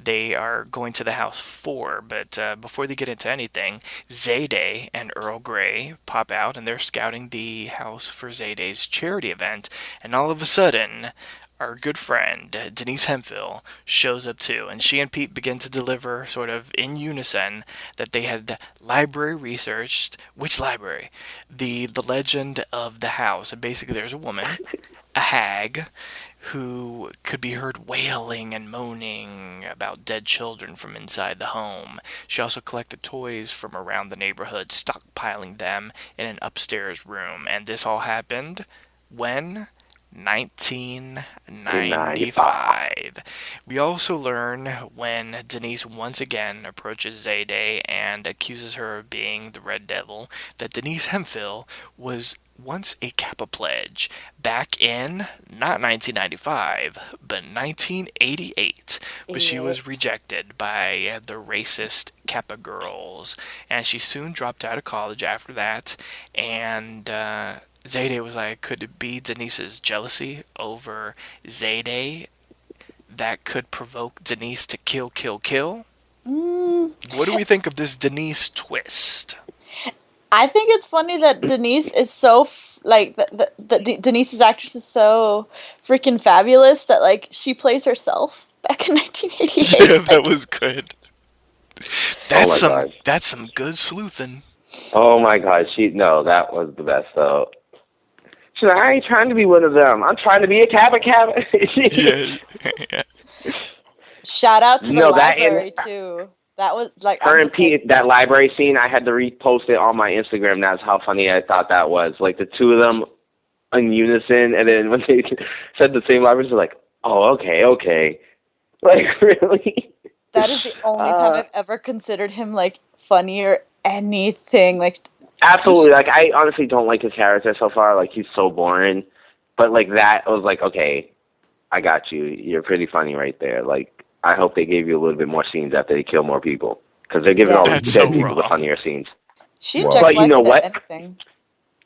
they are going to the house for. But before they get into anything, Zayday and Earl Grey pop out, and they're scouting the house for Zayday's charity event. And all of a sudden, our good friend Denise Hemphill shows up too, and she and Pete begin to deliver sort of in unison that they had library researched. Which library? The legend of the house. And basically there's a woman, a hag, who could be heard wailing and moaning about dead children from inside the home. She also collected toys from around the neighborhood, stockpiling them in an upstairs room. And this all happened when? 1995. We also learn when Denise once again approaches Zayday and accuses her of being the Red Devil, that Denise Hemphill was once a Kappa pledge back in not 1995 but 1988, but she was rejected by the racist Kappa girls, and she soon dropped out of college after that. And Zayday was like, could it be Denise's jealousy over Zayday that could provoke Denise to kill? What do we think of this Denise twist? I think it's funny that Denise is so Denise's actress is so freaking fabulous that like she plays herself back in 1988. Yeah, that was good. That's God. That's some good sleuthing. Oh my God, that was the best though. She's like, I ain't trying to be one of them. I'm trying to be a Kappa. Yeah. Shout out to the library too. That was like her and Pete. That library scene, I had to repost it on my Instagram. That's how funny I thought that was. Like the two of them in unison, and then when they said the same library, they're like, "Oh, okay." Like really. That is the only time I've ever considered him like funny or anything. Like absolutely. Like I honestly don't like his character so far. Like he's so boring. But like that, I was like, okay, I got you. You're pretty funny right there. Like I hope they gave you a little bit more scenes after they kill more people, because they're giving all the dead people the funnier scenes. She injects life into anything.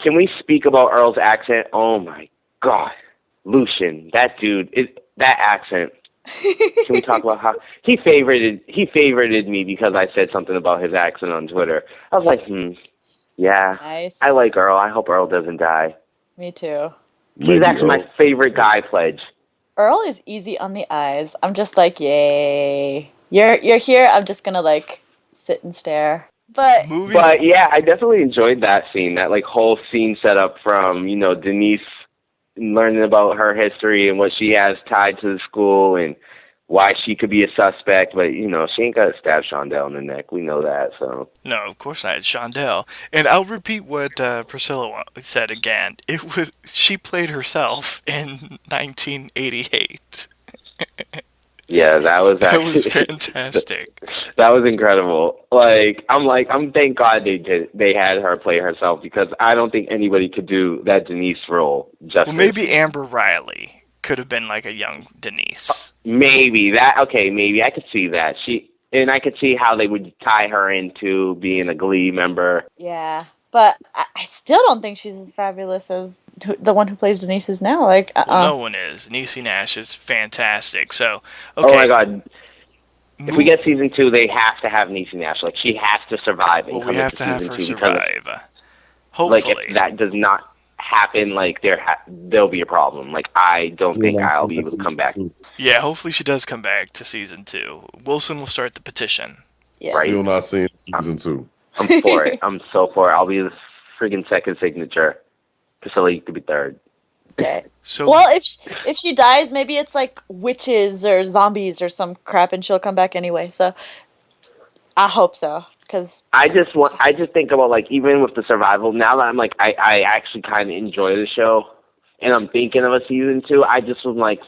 Can we speak about Earl's accent? Oh my God, Lucian, that dude, that accent. Can we talk about how he favorited me because I said something about his accent on Twitter? I was like, yeah, nice. I like Earl. I hope Earl doesn't die. Me too. He's actually my favorite guy pledge. Earl is easy on the eyes. I'm just like, yay. You're here. I'm just gonna like sit and stare. But yeah, I definitely enjoyed that scene. That like whole scene set up from Denise learning about her history and what she has tied to the school and why she could be a suspect. But she ain't got to stab Shondell in the neck. We know that. So no, of course not. It's Shondell. And I'll repeat what Priscilla said again. She played herself in 1988. Yeah, that was fantastic. That was incredible. I'm thank God they had her play herself, because I don't think anybody could do that Denise role justice. Well, maybe Amber Riley could have been like a young Denise. Maybe I could see that. I could see how they would tie her into being a Glee member. Yeah. But I still don't think she's as fabulous as the one who plays Denise is now. Like, well, no one is. Niecy Nash is fantastic. So, okay. Oh my God! If we get season 2, they have to have Niecy Nash. Like, she has to survive. Well, we have to have her survive. Hopefully, like if that does not happen, like there'll be a problem. Like I don't think I'll be able to come back. Yeah, hopefully she does come back to season 2. Wilson will start the petition. Yeah. Right. Still not seeing season 2. I'm for it. I'm so for it. I'll be the friggin' second signature. Priscilla, you could be third. Okay. Well, if she dies, maybe it's like witches or zombies or some crap, and she'll come back anyway. So I hope so, because I just think about like even with the survival. Now that I'm like I actually kind of enjoy the show, and I'm thinking of a season 2. I just was like,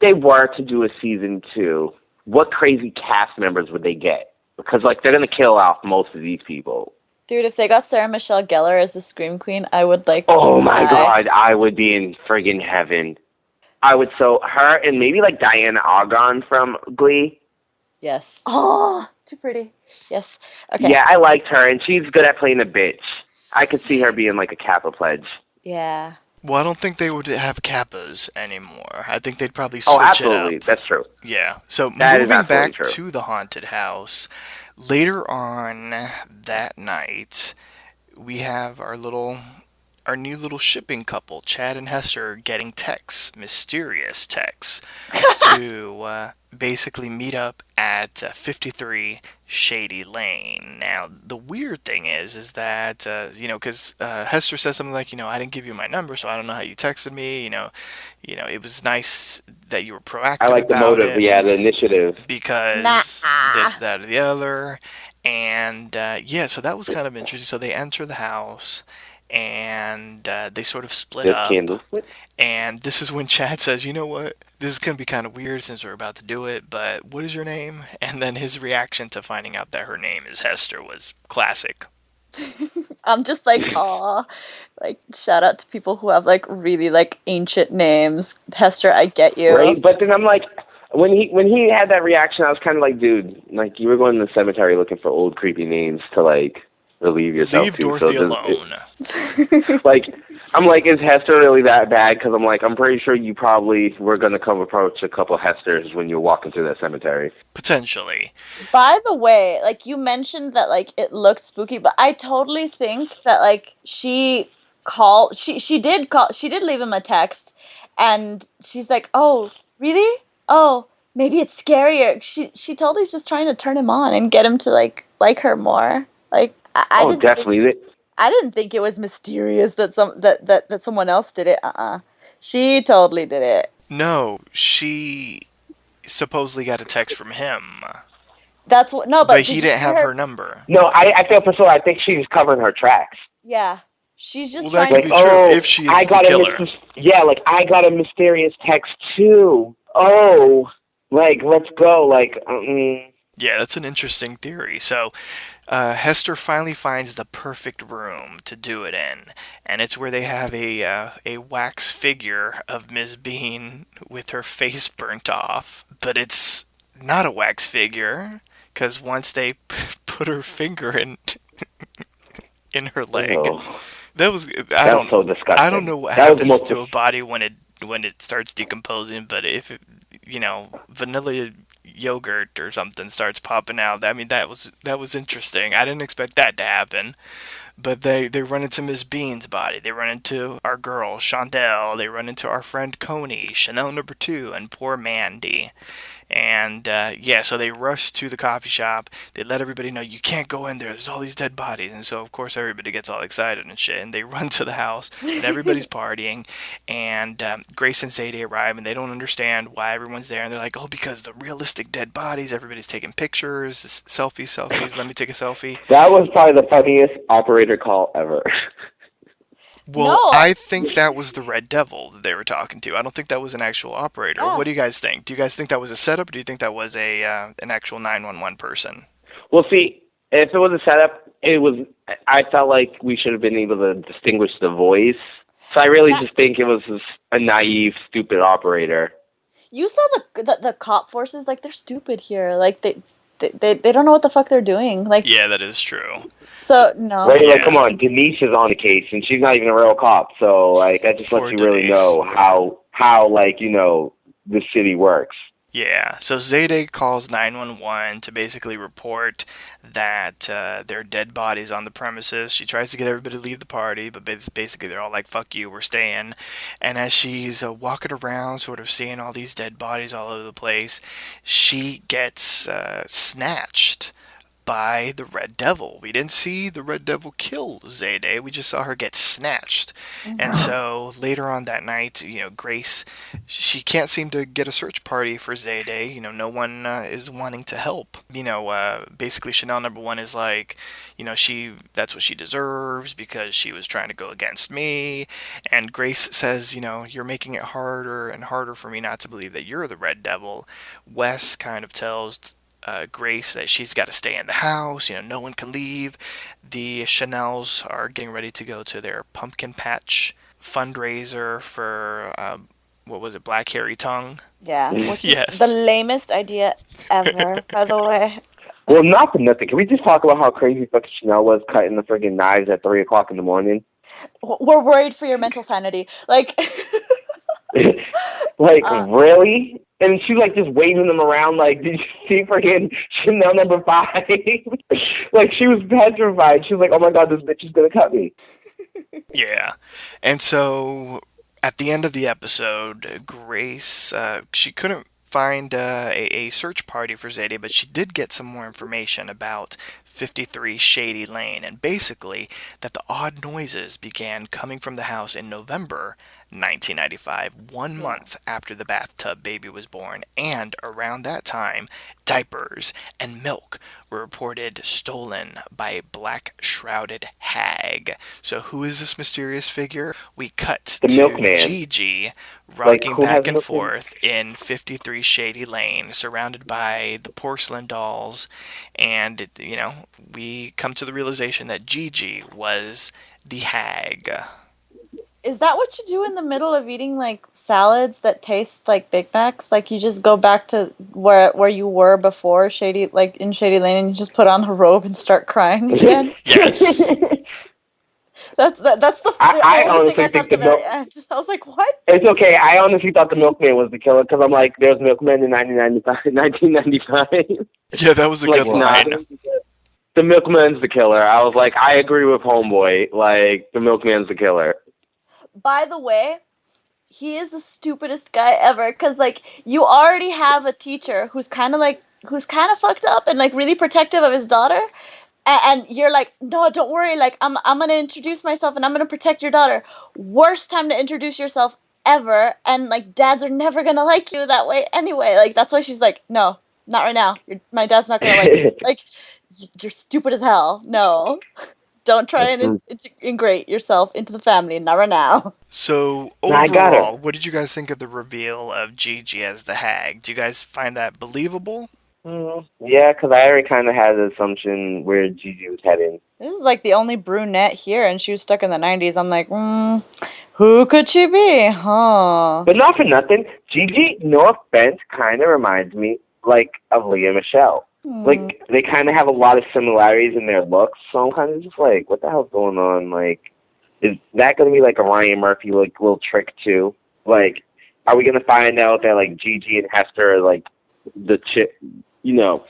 they were to do a season 2. What crazy cast members would they get? Because, like, they're going to kill off most of these people. Dude, if they got Sarah Michelle Gellar as the Scream Queen, I would, like, oh, my God. I would be in friggin' heaven. Her and maybe, like, Diana Agron from Glee. Yes. Oh, too pretty. Yes. Okay. Yeah, I liked her, and she's good at playing a bitch. I could see her being, like, a Kappa pledge. Yeah. Well, I don't think they would have Kappas anymore. I think they'd probably switch it up. That's true. Yeah. So moving back to the haunted house, later on that night, we have our little our new little shipping couple, Chad and Hester, getting texts, mysterious texts, to basically meet up at 53 Shady Lane. Now, the weird thing is that, because Hester says something like, I didn't give you my number, so I don't know how you texted me, it was nice that you were proactive I like the about motive, it. the initiative. Because this, that, or the other. And, so that was kind of interesting. So they enter the house, and they sort of split up. Candlelit. And this is when Chad says, you know what, this is going to be kind of weird since we're about to do it, but what is your name? And then his reaction to finding out that her name is Hester was classic. I'm just like, aw. Like, shout out to people who have, like, really, like, ancient names. Hester, I get you. Right? But then I'm like, when he had that reaction, I was kind of like, dude, like, you were going to the cemetery looking for old creepy names to, like, relieve yourself. Leave Dorothy alone. Like, I'm like, is Hester really that bad? Because I'm like, I'm pretty sure you probably were going to come approach a couple Hesters when you were walking through that cemetery. Potentially. By the way, like, you mentioned that, like, it looked spooky, but I totally think that, like, she did leave him a text, and she's like, oh, really? Oh, maybe it's scarier. She totally is just trying to turn him on and get him to, like her more. Like, I didn't think it was mysterious that that someone else did it. She totally did it. No, she supposedly got a text from him. That's what. No, but he didn't have her number. No, I feel for sure. I think she's covering her tracks. Yeah, she's just that trying could to. be true if she's the killer. Like, I got a mysterious text too. Oh, like, let's go. Like, Yeah, that's an interesting theory. So, Hester finally finds the perfect room to do it in, and it's where they have a wax figure of Ms. Bean with her face burnt off. But it's not a wax figure, because once they put her finger in her leg, that was so disgusting. I don't know what happens to a body when it starts decomposing, but if vanilla yogurt or something starts popping out, I mean, that was interesting. I didn't expect that to happen. But they run into Miss Bean's body. They run into our girl, Shondell. They run into our friend Coney, Chanel number 2, and poor Mandy. And, so they rush to the coffee shop. They let everybody know, you can't go in there. There's all these dead bodies. And so, of course, everybody gets all excited and shit. And they run to the house, and everybody's partying. And Grace and Zadie arrive, and they don't understand why everyone's there. And they're like, oh, because the realistic dead bodies, everybody's taking pictures, selfies, let me take a selfie. That was probably the funniest operator call ever. Well, No. I think that was the Red Devil that they were talking to. I don't think that was an actual operator. Oh. What do you guys think? Do you guys think that was a setup, or do you think that was an actual 911 person? Well, see, if it was a setup, I felt like we should have been able to distinguish the voice. So I really just think it was just a naive, stupid operator. You saw the cop forces, like, they're stupid here. Like, they don't know what the fuck they're doing. Like, Yeah, that is true. so no. Right? Yeah. Like, come on, Denise is on the case, and she's not even a real cop. So, like, that just Poor lets you really Denise. know how like, the city works. Yeah, so Zadie calls 911 to basically report that there are dead bodies on the premises. She tries to get everybody to leave the party, but basically they're all like, fuck you, we're staying. And as she's walking around, sort of seeing all these dead bodies all over the place, she gets snatched by the Red Devil. We didn't see the Red Devil kill Zadie. We just saw her get snatched. And so later on that night, Grace, she can't seem to get a search party for Zadie. No one is wanting to help. Basically Chanel number 1 is like, that's what she deserves because she was trying to go against me. And Grace says, you're making it harder and harder for me not to believe that you're the Red Devil. Wes kind of tells Grace that she's got to stay in the house. No one can leave. The Chanels are getting ready to go to their pumpkin patch fundraiser for what was it, Black Hairy Tongue? Yeah, which Yes. is the lamest idea ever, by the way. Well, not for nothing. Can we just talk about how crazy fucking Chanel was cutting the friggin' knives at 3 o'clock in the morning? We're worried for your mental sanity. Like, Really? And she's like just waving them around. Like, did you see friggin' Chanel number 5? Like, she was petrified. She was like, oh my god, this bitch is gonna cut me. Yeah. And so at the end of the episode, Grace, she couldn't find a search party for Zadie, but she did get some more information about 53 Shady Lane, and basically that the odd noises began coming from the house in November 1995, 1 month after the bathtub baby was born, and around that time, diapers and milk were reported stolen by a black shrouded hag. So who is this mysterious figure? We cut The to milkman. Gigi Like, rocking who has back and milkman? forth in 53 Shady Lane, surrounded by the porcelain dolls, and we come to the realization that Gigi was the hag. Is that what you do in the middle of eating like salads that taste like Big Macs? Like you just go back to where you were before Shady, like in Shady Lane, and you just put on a robe and start crying again? Yes. That's the I only thing honestly I think thought the the very milk. end. I was like, what? It's okay. I honestly thought the milkman was the killer because I'm like, there's milkman in 1995. Yeah, that was a Like, good nah. line. The milkman's the killer. I was like, I agree with Homeboy. Like, the milkman's the killer. By the way, he is the stupidest guy ever because like you already have a teacher who's kind of fucked up and like really protective of his daughter, and you're like, no, don't worry, like I'm gonna introduce myself and I'm gonna protect your daughter. Worst time to introduce yourself ever, and like dads are never gonna like you that way anyway. Like that's why she's like, no, not right now. My dad's not gonna like you. Like you're stupid as hell. No, don't try and integrate yourself into the family. Not right now. So I got her. overall, what did you guys think of the reveal of Gigi as the hag? Do you guys find that believable? Yeah, because I already kind of had an assumption where Gigi was heading. This is like the only brunette here, and she was stuck in the 90s. I'm like, who could she be? Huh? But not for nothing, Gigi, no offense, kind of reminds me, like, of Leah Michelle. Like, they kind of have a lot of similarities in their looks, so I'm kind of just like, what the hell's going on? Like, is that going to be like a Ryan Murphy, like, little trick, too? Like, are we going to find out that, like, Gigi and Hester are, like, the chick, because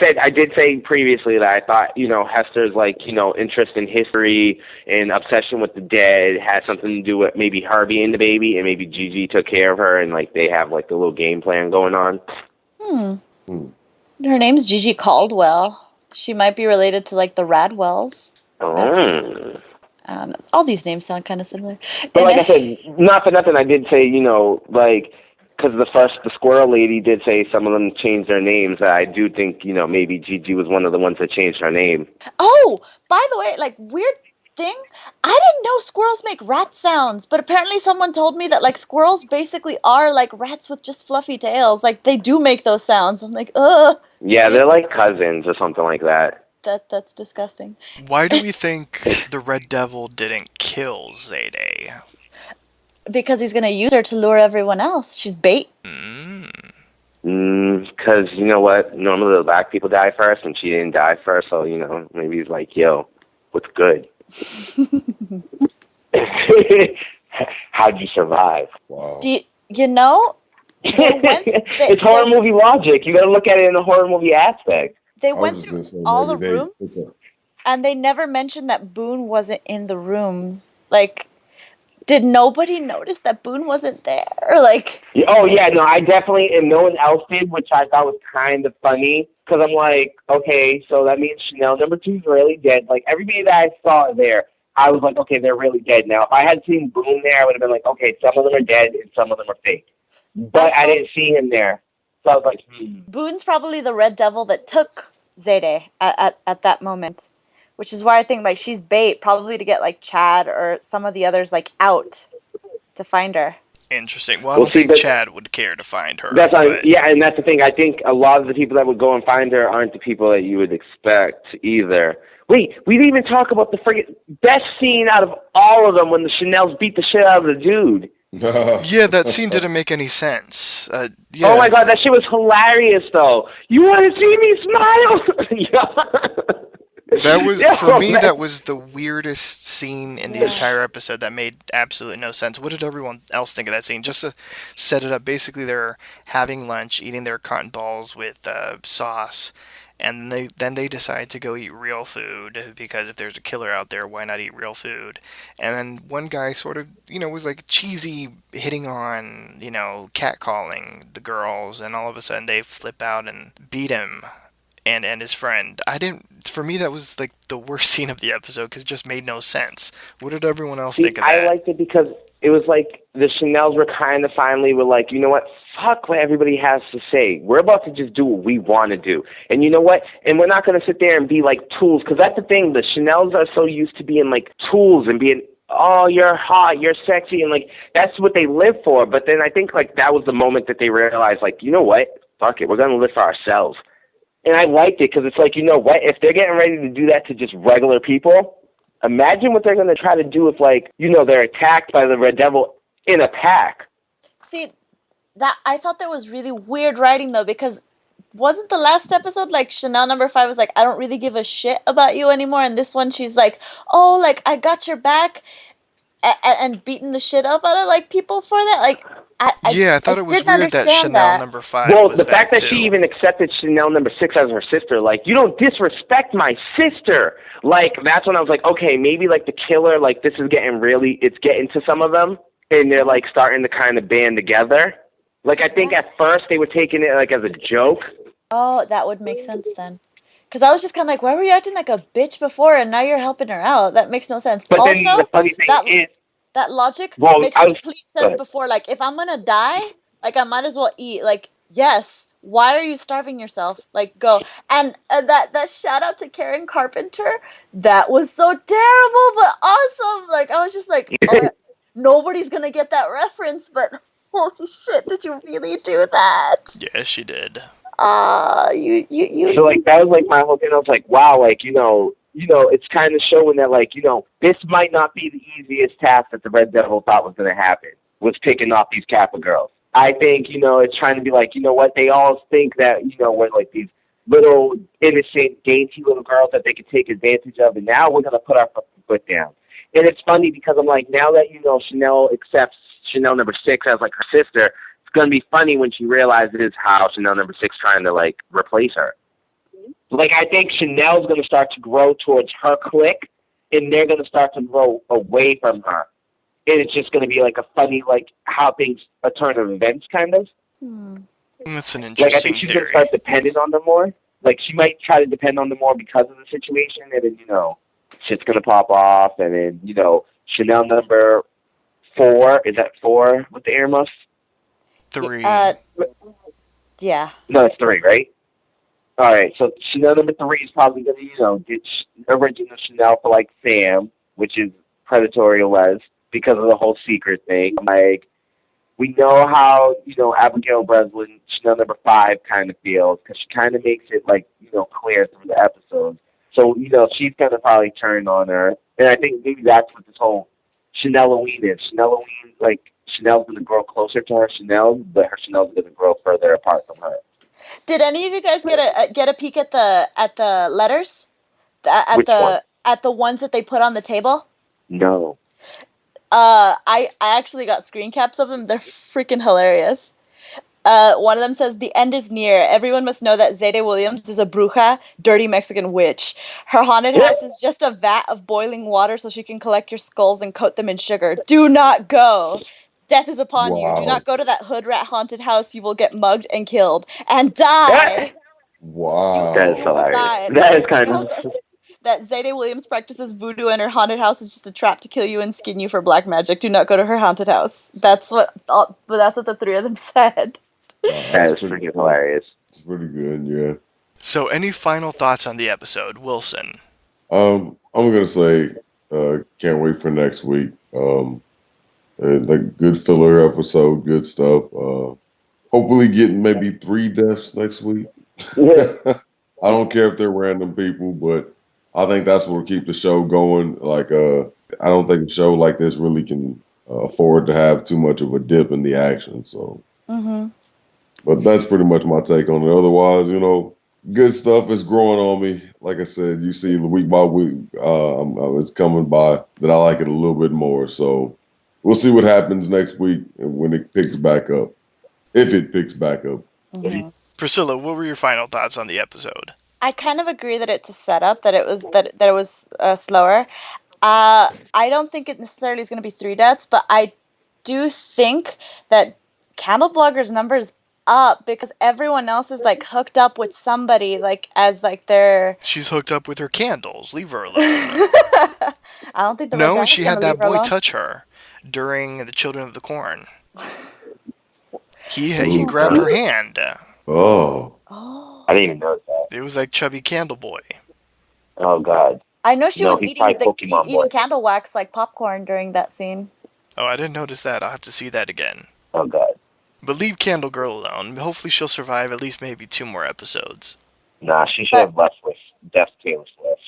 I did say previously that I thought, Hester's, like, interest in history and obsession with the dead had something to do with maybe her being the baby, and maybe Gigi took care of her, and, like, they have, like, the little game plan going on. Her name's Gigi Caldwell. She might be related to like the Radwells. All these names sound kind of similar. But like I said, not for nothing, I did say, like, because the squirrel lady did say some of them changed their names. I do think, maybe Gigi was one of the ones that changed her name. Oh, by the way, like weird thing, I didn't know squirrels make rat sounds, but apparently someone told me that like squirrels basically are like rats with just fluffy tails. Like they do make those sounds. I'm like, ugh. Yeah, they're like cousins or something like that. That's disgusting. Why do we think the Red Devil didn't kill Zayday? Because he's gonna use her to lure everyone else. She's bait. Because you know what? Normally the black people die first, and she didn't die first, so, maybe he's like, yo, what's good? How'd you survive? Wow. It's horror movie logic. You gotta look at it in a horror movie aspect. They went through all the rooms, and they never mentioned that Boone wasn't in the room. Like, did nobody notice that Boone wasn't there? Like, oh yeah, no, I definitely, and no one else did, which I thought was kind of funny. Because I'm like, okay, so that means Chanel number 2 is really dead. Like, everybody that I saw there, I was like, okay, they're really dead. Now, if I had seen Boone there, I would have been like, okay, some of them are dead and some of them are fake. But I didn't see him there. So I was like, Boone's probably the Red Devil that took Zayday at that moment. Which is why I think, like, she's bait, probably to get, like, Chad or some of the others, like, out to find her. Interesting. Well, I don't think Chad would care to find her. Yeah, and that's the thing. I think a lot of the people that would go and find her aren't the people that you would expect either. Wait, we didn't even talk about the friggin' best scene out of all of them when the Chanels beat the shit out of the dude. Yeah, that scene didn't make any sense. Yeah. Oh my god, that shit was hilarious, though. You want to see me smile? That was, for me, that was the weirdest scene in the entire episode. That made absolutely no sense. What did everyone else think of that scene? Just to set it up, basically they're having lunch, eating their cotton balls with sauce, and then they decide to go eat real food, because if there's a killer out there, why not eat real food? And then one guy sort of, was like cheesy, hitting on, catcalling the girls, and all of a sudden they flip out and beat him and his friend. For me, that was like the worst scene of the episode, because it just made no sense. What did everyone else think of that? I liked it because it was like the Chanels were kind of finally were like, you know what, fuck what everybody has to say. We're about to just do what we want to do. And you know what? And we're not going to sit there and be like tools, because that's the thing. The Chanels are so used to being like tools and being, oh, you're hot, you're sexy, and like that's what they live for. But then I think like that was the moment that they realized, like, you know what? Fuck it, we're going to live for ourselves. And I liked it because it's like, you know what? If they're getting ready to do that to just regular people, imagine what they're going to try to do if, like, they're attacked by the Red Devil in a pack. See, that I thought that was really weird writing, though, because wasn't the last episode, like, Chanel number 5 was like, I don't really give a shit about you anymore, and this one she's like, oh, like, I got your back, and beating the shit up out of, like, people for that? Like, I thought it was weird that Chanel number 5 well, was the fact that too. she even accepted Chanel number 6 as her sister, like, you don't disrespect my sister. Like, that's when I was like, okay, maybe, like, the killer, like, this is it's getting to some of them, and they're, like, starting to kind of band together. Like, I think at first they were taking it, like, as a joke. Oh, that would make sense then. Because I was just kind of like, why were you acting like a bitch before, and now you're helping her out? That makes no sense. But also, then the funny thing is, that logic Well, makes complete sense before. Like, if I'm gonna die, like, I might as well eat. Like, yes, why are you starving yourself? Like, go. And that shout out to Karen Carpenter, that was so terrible but awesome. Like, I was just like, oh, nobody's gonna get that reference, but holy shit, did you really do that? Yeah, she did. You. So, like, that was, like, my whole thing. I was like, wow, like, it's kind of showing that, like, this might not be the easiest task that the Red Devil thought was going to happen, was picking off these Kappa girls. I think, it's trying to be like, you know what, they all think that, we're like these little innocent, dainty little girls that they could take advantage of, and now we're going to put our foot down. And it's funny because I'm like, now that, Chanel accepts Chanel number 6 as, like, her sister, it's going to be funny when she realizes how Chanel number 6 trying to, like, replace her. Like, I think Chanel's going to start to grow towards her clique, and they're going to start to grow away from her. And it's just going to be, like, a funny, like, how things, a turn of events, kind of. That's an interesting Like, I think she's going to start depending on them more. Like, she might try to depend on them more because of the situation, and then, shit's going to pop off, and then, Chanel number 4, is that 4 with the earmuffs? 3. Yeah. No, it's 3, right? All right, so Chanel number 3 is probably going to, get original Chanel for, like, Sam, which is predatory Les, because of the whole secret thing. Like, we know how, Abigail Breslin, Chanel number 5, kind of feels, because she kind of makes it, like, clear through the episodes. So, she's going to probably turn on her. And I think maybe that's what this whole Chanel-Halloween is. Chanel-Halloween, like, Chanel's going to grow closer to her Chanel, but her Chanel's going to grow further apart from her. Did any of you guys get a peek at the letters? Which one? At the ones that they put on the table? No. I actually got screen caps of them. They're freaking hilarious. One of them says, "The end is near. Everyone must know that Zayde Williams is a bruja, dirty Mexican witch. Her haunted house is just a vat of boiling water so she can collect your skulls and coat them in sugar. Do not go. Death is upon you. Do not go to that hood rat haunted house. You will get mugged and killed and die." Wow. That is hilarious. That is kind of... That Zayde Williams practices voodoo and her haunted house is just a trap to kill you and skin you for black magic. Do not go to her haunted house. That's what the 3 of them said. That is freaking hilarious. It's pretty good, yeah. So, any final thoughts on the episode, Wilson? I'm gonna say, can't wait for next week. Like good filler episode, good stuff. Hopefully, getting maybe 3 deaths next week. I don't care if they're random people, but I think that's what will keep the show going. Like, I don't think a show like this really can afford to have too much of a dip in the action. So. But that's pretty much my take on it. Otherwise, good stuff is growing on me. Like I said, you see week by week, it's coming by that I like it a little bit more. So we'll see what happens next week when it picks back up, if it picks back up. Priscilla, what were your final thoughts on the episode? I kind of agree that it's a setup, that it was slower. I don't think it necessarily is going to be three deaths, but I do think that Candle Blogger's number is up because everyone else is like hooked up with somebody like as like their. She's hooked up with her candles. Leave her alone. I don't think the Red No, Devil's she gonna had leave that her boy alone. touch her during the Children of the Corn. He Ooh. grabbed her hand. Oh, Oh. I didn't even notice that. It was like Chubby Candle Boy. Oh God. I know she No, was he's eating probably Pokemon eating Boy. candle wax like popcorn during that scene. Oh, I didn't notice that. I'll have to see that again. Oh God. But leave Candle Girl alone. Hopefully she'll survive at least maybe 2 more episodes. Nah, she should have left with Death Taylor Swift.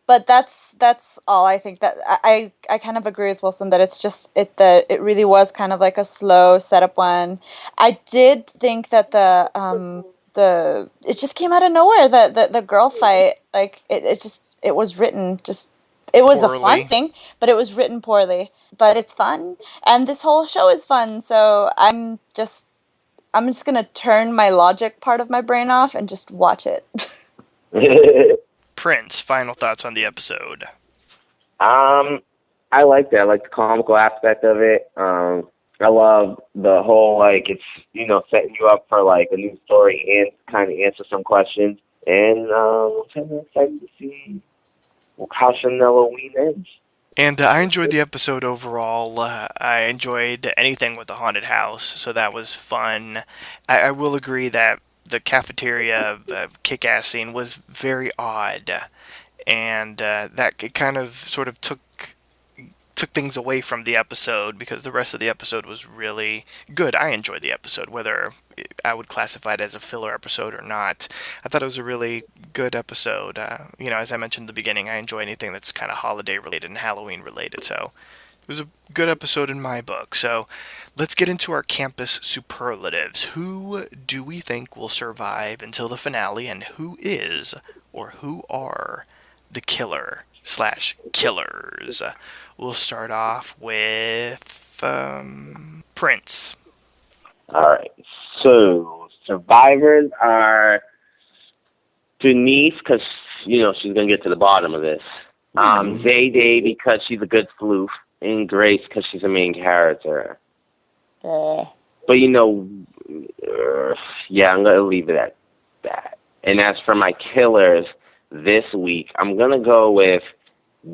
But that's all I think. That I kind of agree with Wilson that it's just that it really was kind of like a slow setup one. I did think that the it just came out of nowhere, the girl fight, like it was written just, it was a fun Poorly. thing, but it was written poorly. But it's fun, and this whole show is fun. So I'm just gonna turn my logic part of my brain off and just watch it. Prince, final thoughts on the episode. I like that. I like the comical aspect of it. I love the whole, like, it's, setting you up for, like, a new story and kind of answer some questions. And I'm kind of excited to see how Halloween ends. And I enjoyed the episode overall. I enjoyed anything with the haunted house, so that was fun. I will agree that the cafeteria kick-ass scene was very odd, and that it kind of sort of took things away from the episode because the rest of the episode was really good. I enjoyed the episode, whether I would classify it as a filler episode or not. I thought it was a really good episode. As I mentioned in the beginning, I enjoy anything that's kind of holiday related and Halloween related, so it was a good episode in my book. So let's get into our campus superlatives. Who do we think will survive until the finale, and who is or who are the killer/killers? We'll start off with Prince. All right. So survivors are Denise, because she's gonna get to the bottom of this. Zayday, because she's a good sleuth, and Grace because she's a main character. But yeah, I'm gonna leave it at that. And as for my killers this week, I'm gonna go with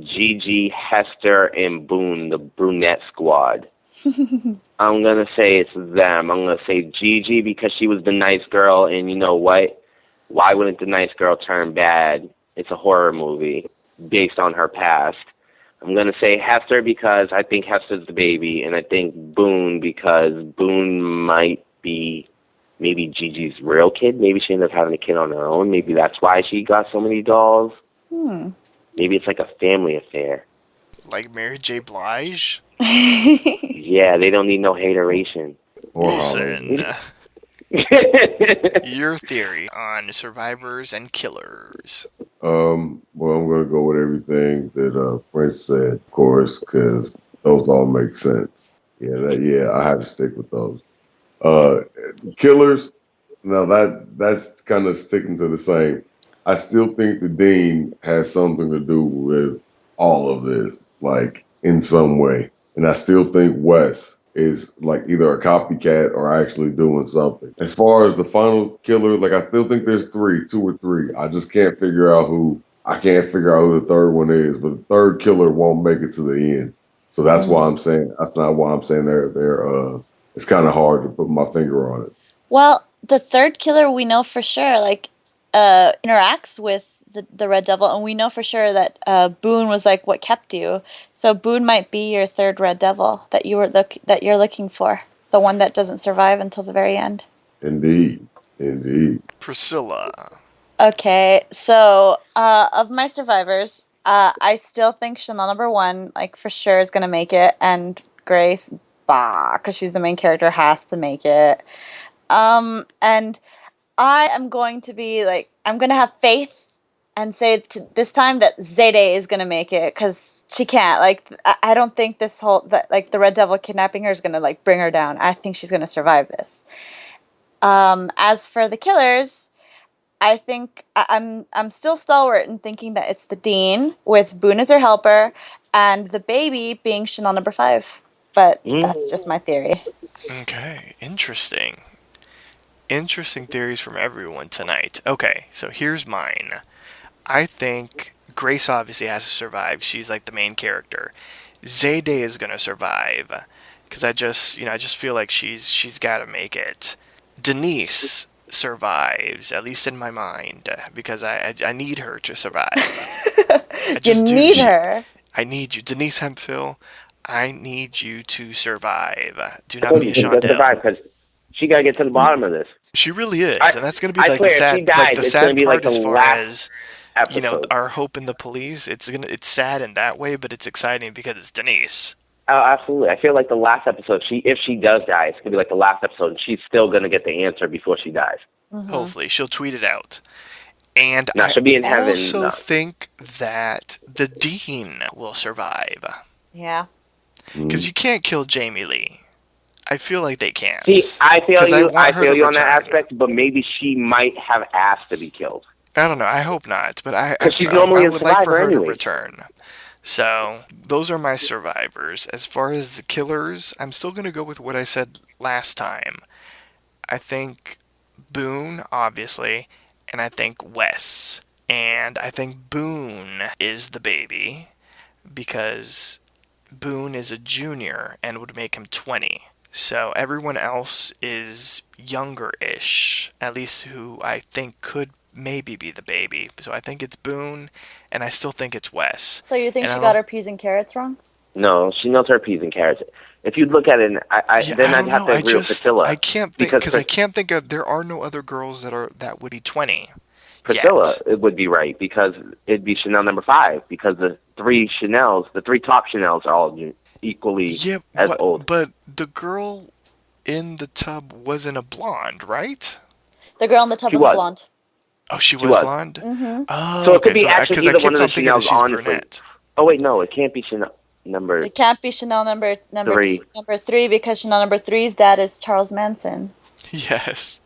Gigi, Hester, and Boone, the brunette squad. I'm going to say it's them. I'm going to say Gigi because she was the nice girl, and you know what? Why wouldn't the nice girl turn bad? It's a horror movie based on her past. I'm going to say Hester because I think Hester's the baby, and I think Boone because Boone might be maybe Gigi's real kid. Maybe she ended up having a kid on her own. Maybe that's why she got so many dolls. Maybe it's like a family affair. Like Mary J. Blige? Yeah, they don't need no hateration. Wilson, your theory on survivors and killers. Well, I'm gonna go with everything that Prince said, of course, because those all make sense. Yeah, I have to stick with those. Killers. Now that's kind of sticking to the same. I still think the Dean has something to do with all of this, like in some way. And I still think Wes is like either a copycat or actually doing something. As far as the final killer, like I still think there's 2 or 3. I just can't figure out who. I can't figure out who the third one is, but the third killer won't make it to the end. So that's why I'm saying that's not why I'm saying they're it's kind of hard to put my finger on it. Well, the third killer we know for sure, like, interacts with the Red Devil, and we know for sure that Boone was like what kept you. So Boone might be your third Red Devil that you're looking for, the one that doesn't survive until the very end. Indeed. Priscilla. Okay, so of my survivors, I still think Chanel number 1, like for sure, is gonna make it, and Grace, because she's the main character, has to make it. And I am going to be like, I'm going to have faith and say this time that Zayday is going to make it, because she can't. Like, I don't think the Red Devil kidnapping her is going to, like, bring her down. I think she's going to survive this. As for the killers, I think I'm still stalwart in thinking that it's the dean with Boone as her helper, and the baby being Chanel number 5. But that's just my theory. Okay, interesting. Interesting theories from everyone tonight. Okay, so here's mine. I think Grace obviously has to survive. She's like the main character. Zayde is gonna survive because I just feel like she's got to make it. Denise survives, at least in my mind, because I need her to survive. I You just do. need her. I need you, Denise Hemphill. I need you to survive. Do not be a Shondell. Survive because she gotta get to the bottom of this. She really is, and that's gonna be I like swear, the if sad, she dies, like the it's sad gonna be part like the as far last as episode. our hope in the police. It's sad in that way, but it's exciting because it's Denise. Oh, absolutely. I feel like the last episode, if she does die, it's gonna be like the last episode, and she's still gonna get the answer before she dies. Hopefully, she'll tweet it out. And No, she'll be in heaven. also No. think that the Dean will survive Yeah. because you can't kill Jamie Lee. I feel like they can't. See, I feel 'Cause you. want I her feel to you on that return. aspect, but maybe she might have asked to be killed. I don't know. I hope not, but I 'Cause she's normally I a would like for survivor her to anyways. return. So those are my survivors. As far as the killers, I'm still gonna go with what I said last time. I think Boone, obviously, and I think Wes. And I think Boone is the baby because Boone is a junior and would make him 20. So everyone else is younger-ish, at least who I think could maybe be the baby. So I think it's Boone, and I still think it's Wes. So you think And she I got don't- her peas and carrots wrong? No, she knows her peas and carrots. If you look at it, then I'd have to agree with Priscilla. I can't think because because I can't think of there are no other girls that would be 20. Priscilla, yet. it would be right because it'd be Chanel number 5 because the three top Chanels are all equally Yeah, as old. but the girl in the tub wasn't a blonde, right? The girl in the tub She was a was. blonde. Oh, she was was. blonde? Mm-hmm. Oh, So it okay, could be actually because I either kept one of on the thinking that Chanels, she's honestly. brunette. Oh wait, no, it can't be Chanel number. It can't be Chanel number 3. number 3 because Chanel number 3's dad is Charles Manson. Yes.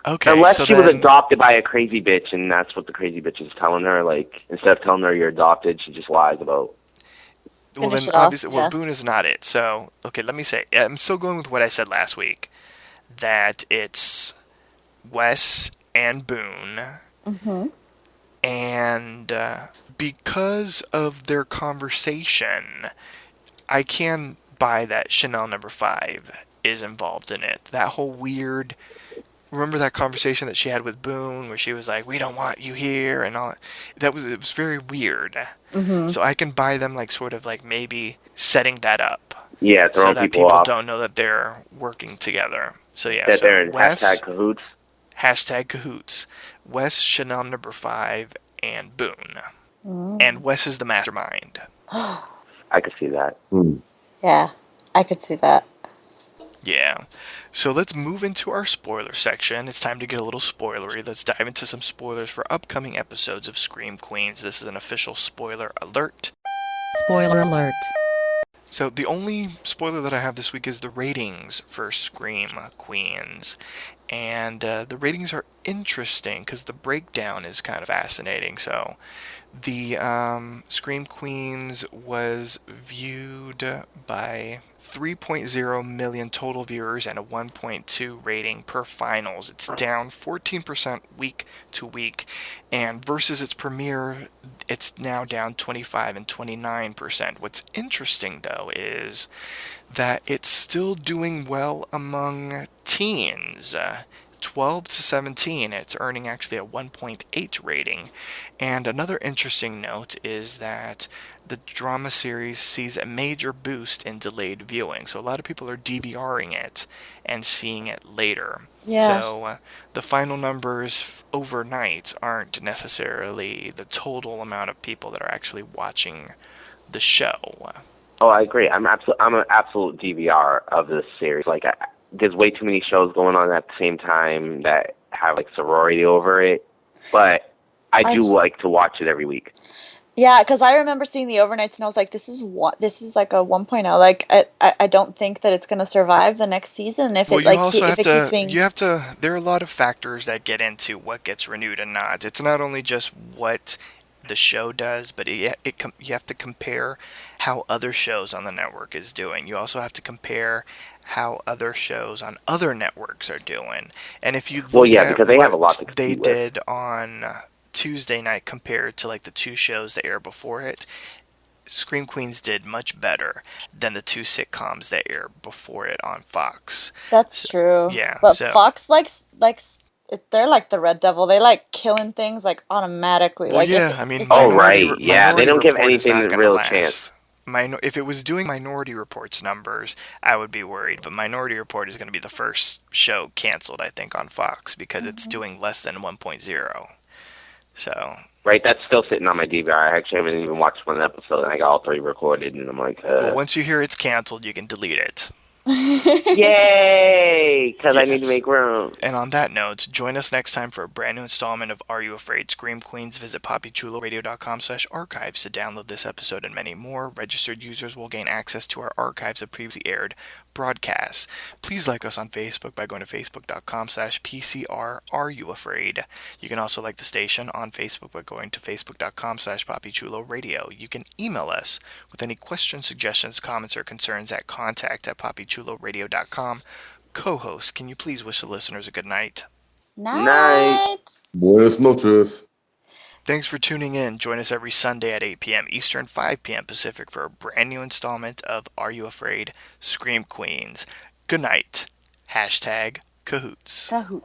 Okay, Unless so she was then- adopted by a crazy bitch, and that's what the crazy bitch is telling her. Like instead of telling her you're adopted, she just lies about. Well, Finish then it off, obviously, yeah. Boone is not it. So, okay, let me say, I'm still going with what I said last week, that it's Wes and Boone, Mm-hmm. and because of their conversation, I can buy that Chanel number 5 is involved in it. That whole weird. Remember that conversation that she had with Boone, where she was like, "We don't want you here," and all that. It was very weird. Mm-hmm. So I can buy them like sort of like maybe setting that up, Yeah, so throwing that people people off. don't know that they're working together. So yeah, That so they're in Wes, #cahoots. hashtag cahoots, Wes, Chanel number 5, and Boone, Mm. and Wes is the mastermind. I could see that. Yeah, I could see that. Yeah. So let's move into our spoiler section. It's time to get a little spoilery. Let's dive into some spoilers for upcoming episodes of Scream Queens. This is an official spoiler alert. Spoiler alert. So the only spoiler that I have this week is the ratings for Scream Queens. And the ratings are interesting because the breakdown is kind of fascinating. So the Scream Queens was viewed by 3.0 million total viewers and a 1.2 rating per finals. It's down 14% week to week, and versus its premiere, it's now down 25 and 29%. What's interesting, though, is that it's still doing well among teens. 12 to 17, it's earning actually a 1.8 rating. And another interesting note is that the drama series sees a major boost in delayed viewing. So a lot of people are DVRing it and seeing it later. Yeah. So the final numbers overnight aren't necessarily the total amount of people that are actually watching the show. Oh, I agree. I'm an absolute DVR of this series. Like, there's way too many shows going on at the same time that have like sorority over it, but I do like to watch it every week. Yeah, because I remember seeing the overnights and I was like, this is like a 1.0. Like I don't think that it's gonna survive the next season if Well, it you like also if have it keeps to, being. there are a lot of factors that get into what gets renewed and not. It's not only just what the show does, but you have to compare how other shows on the network is doing. You also have to compare how other shows on other networks are doing. And if you Well, look yeah, at because they have a lot what to they compete with. did on Tuesday night compared to like the two shows that air before it, Scream Queens did much better than the two sitcoms that aired before it on Fox. That's So, true. yeah, But so Fox they're like the Red Devil. They like killing things like automatically. well, Like yeah. I mean, if it Oh, right. Yeah, they Minority don't give Report is anything not a going to real chance. last. If it was doing Minority Report's numbers, I would be worried. But Minority Report is going to be the first show canceled, I think, on Fox because it's Mhm. doing less than 1.0. So, Right, that's still sitting on my DVR. I actually haven't even watched one episode, and I got all three recorded, and I'm like, well, once you hear it's canceled, you can delete it. yay! Because I need to Yes. make room. And on that note, join us next time for a brand new installment of Are You Afraid? Scream Queens. Visit poppychuloradio.com/archives to download this episode and many more. Registered users will gain access to our archives of previously aired broadcasts. Please like us on Facebook by going to facebook.com/PCR Are You Afraid? You can also like the station on Facebook by going to facebook.com/poppychuloradio. You can email us with any questions, suggestions, comments, or concerns at contact@poppychuloradio.com. Co-host, can you please wish the listeners a good night? Night. Night. Buenas noches. Thanks for tuning in. Join us every Sunday at 8 p.m. Eastern, 5 p.m. Pacific for a brand new installment of Are You Afraid? Scream Queens. Good night. #Cahoots. Kahoot.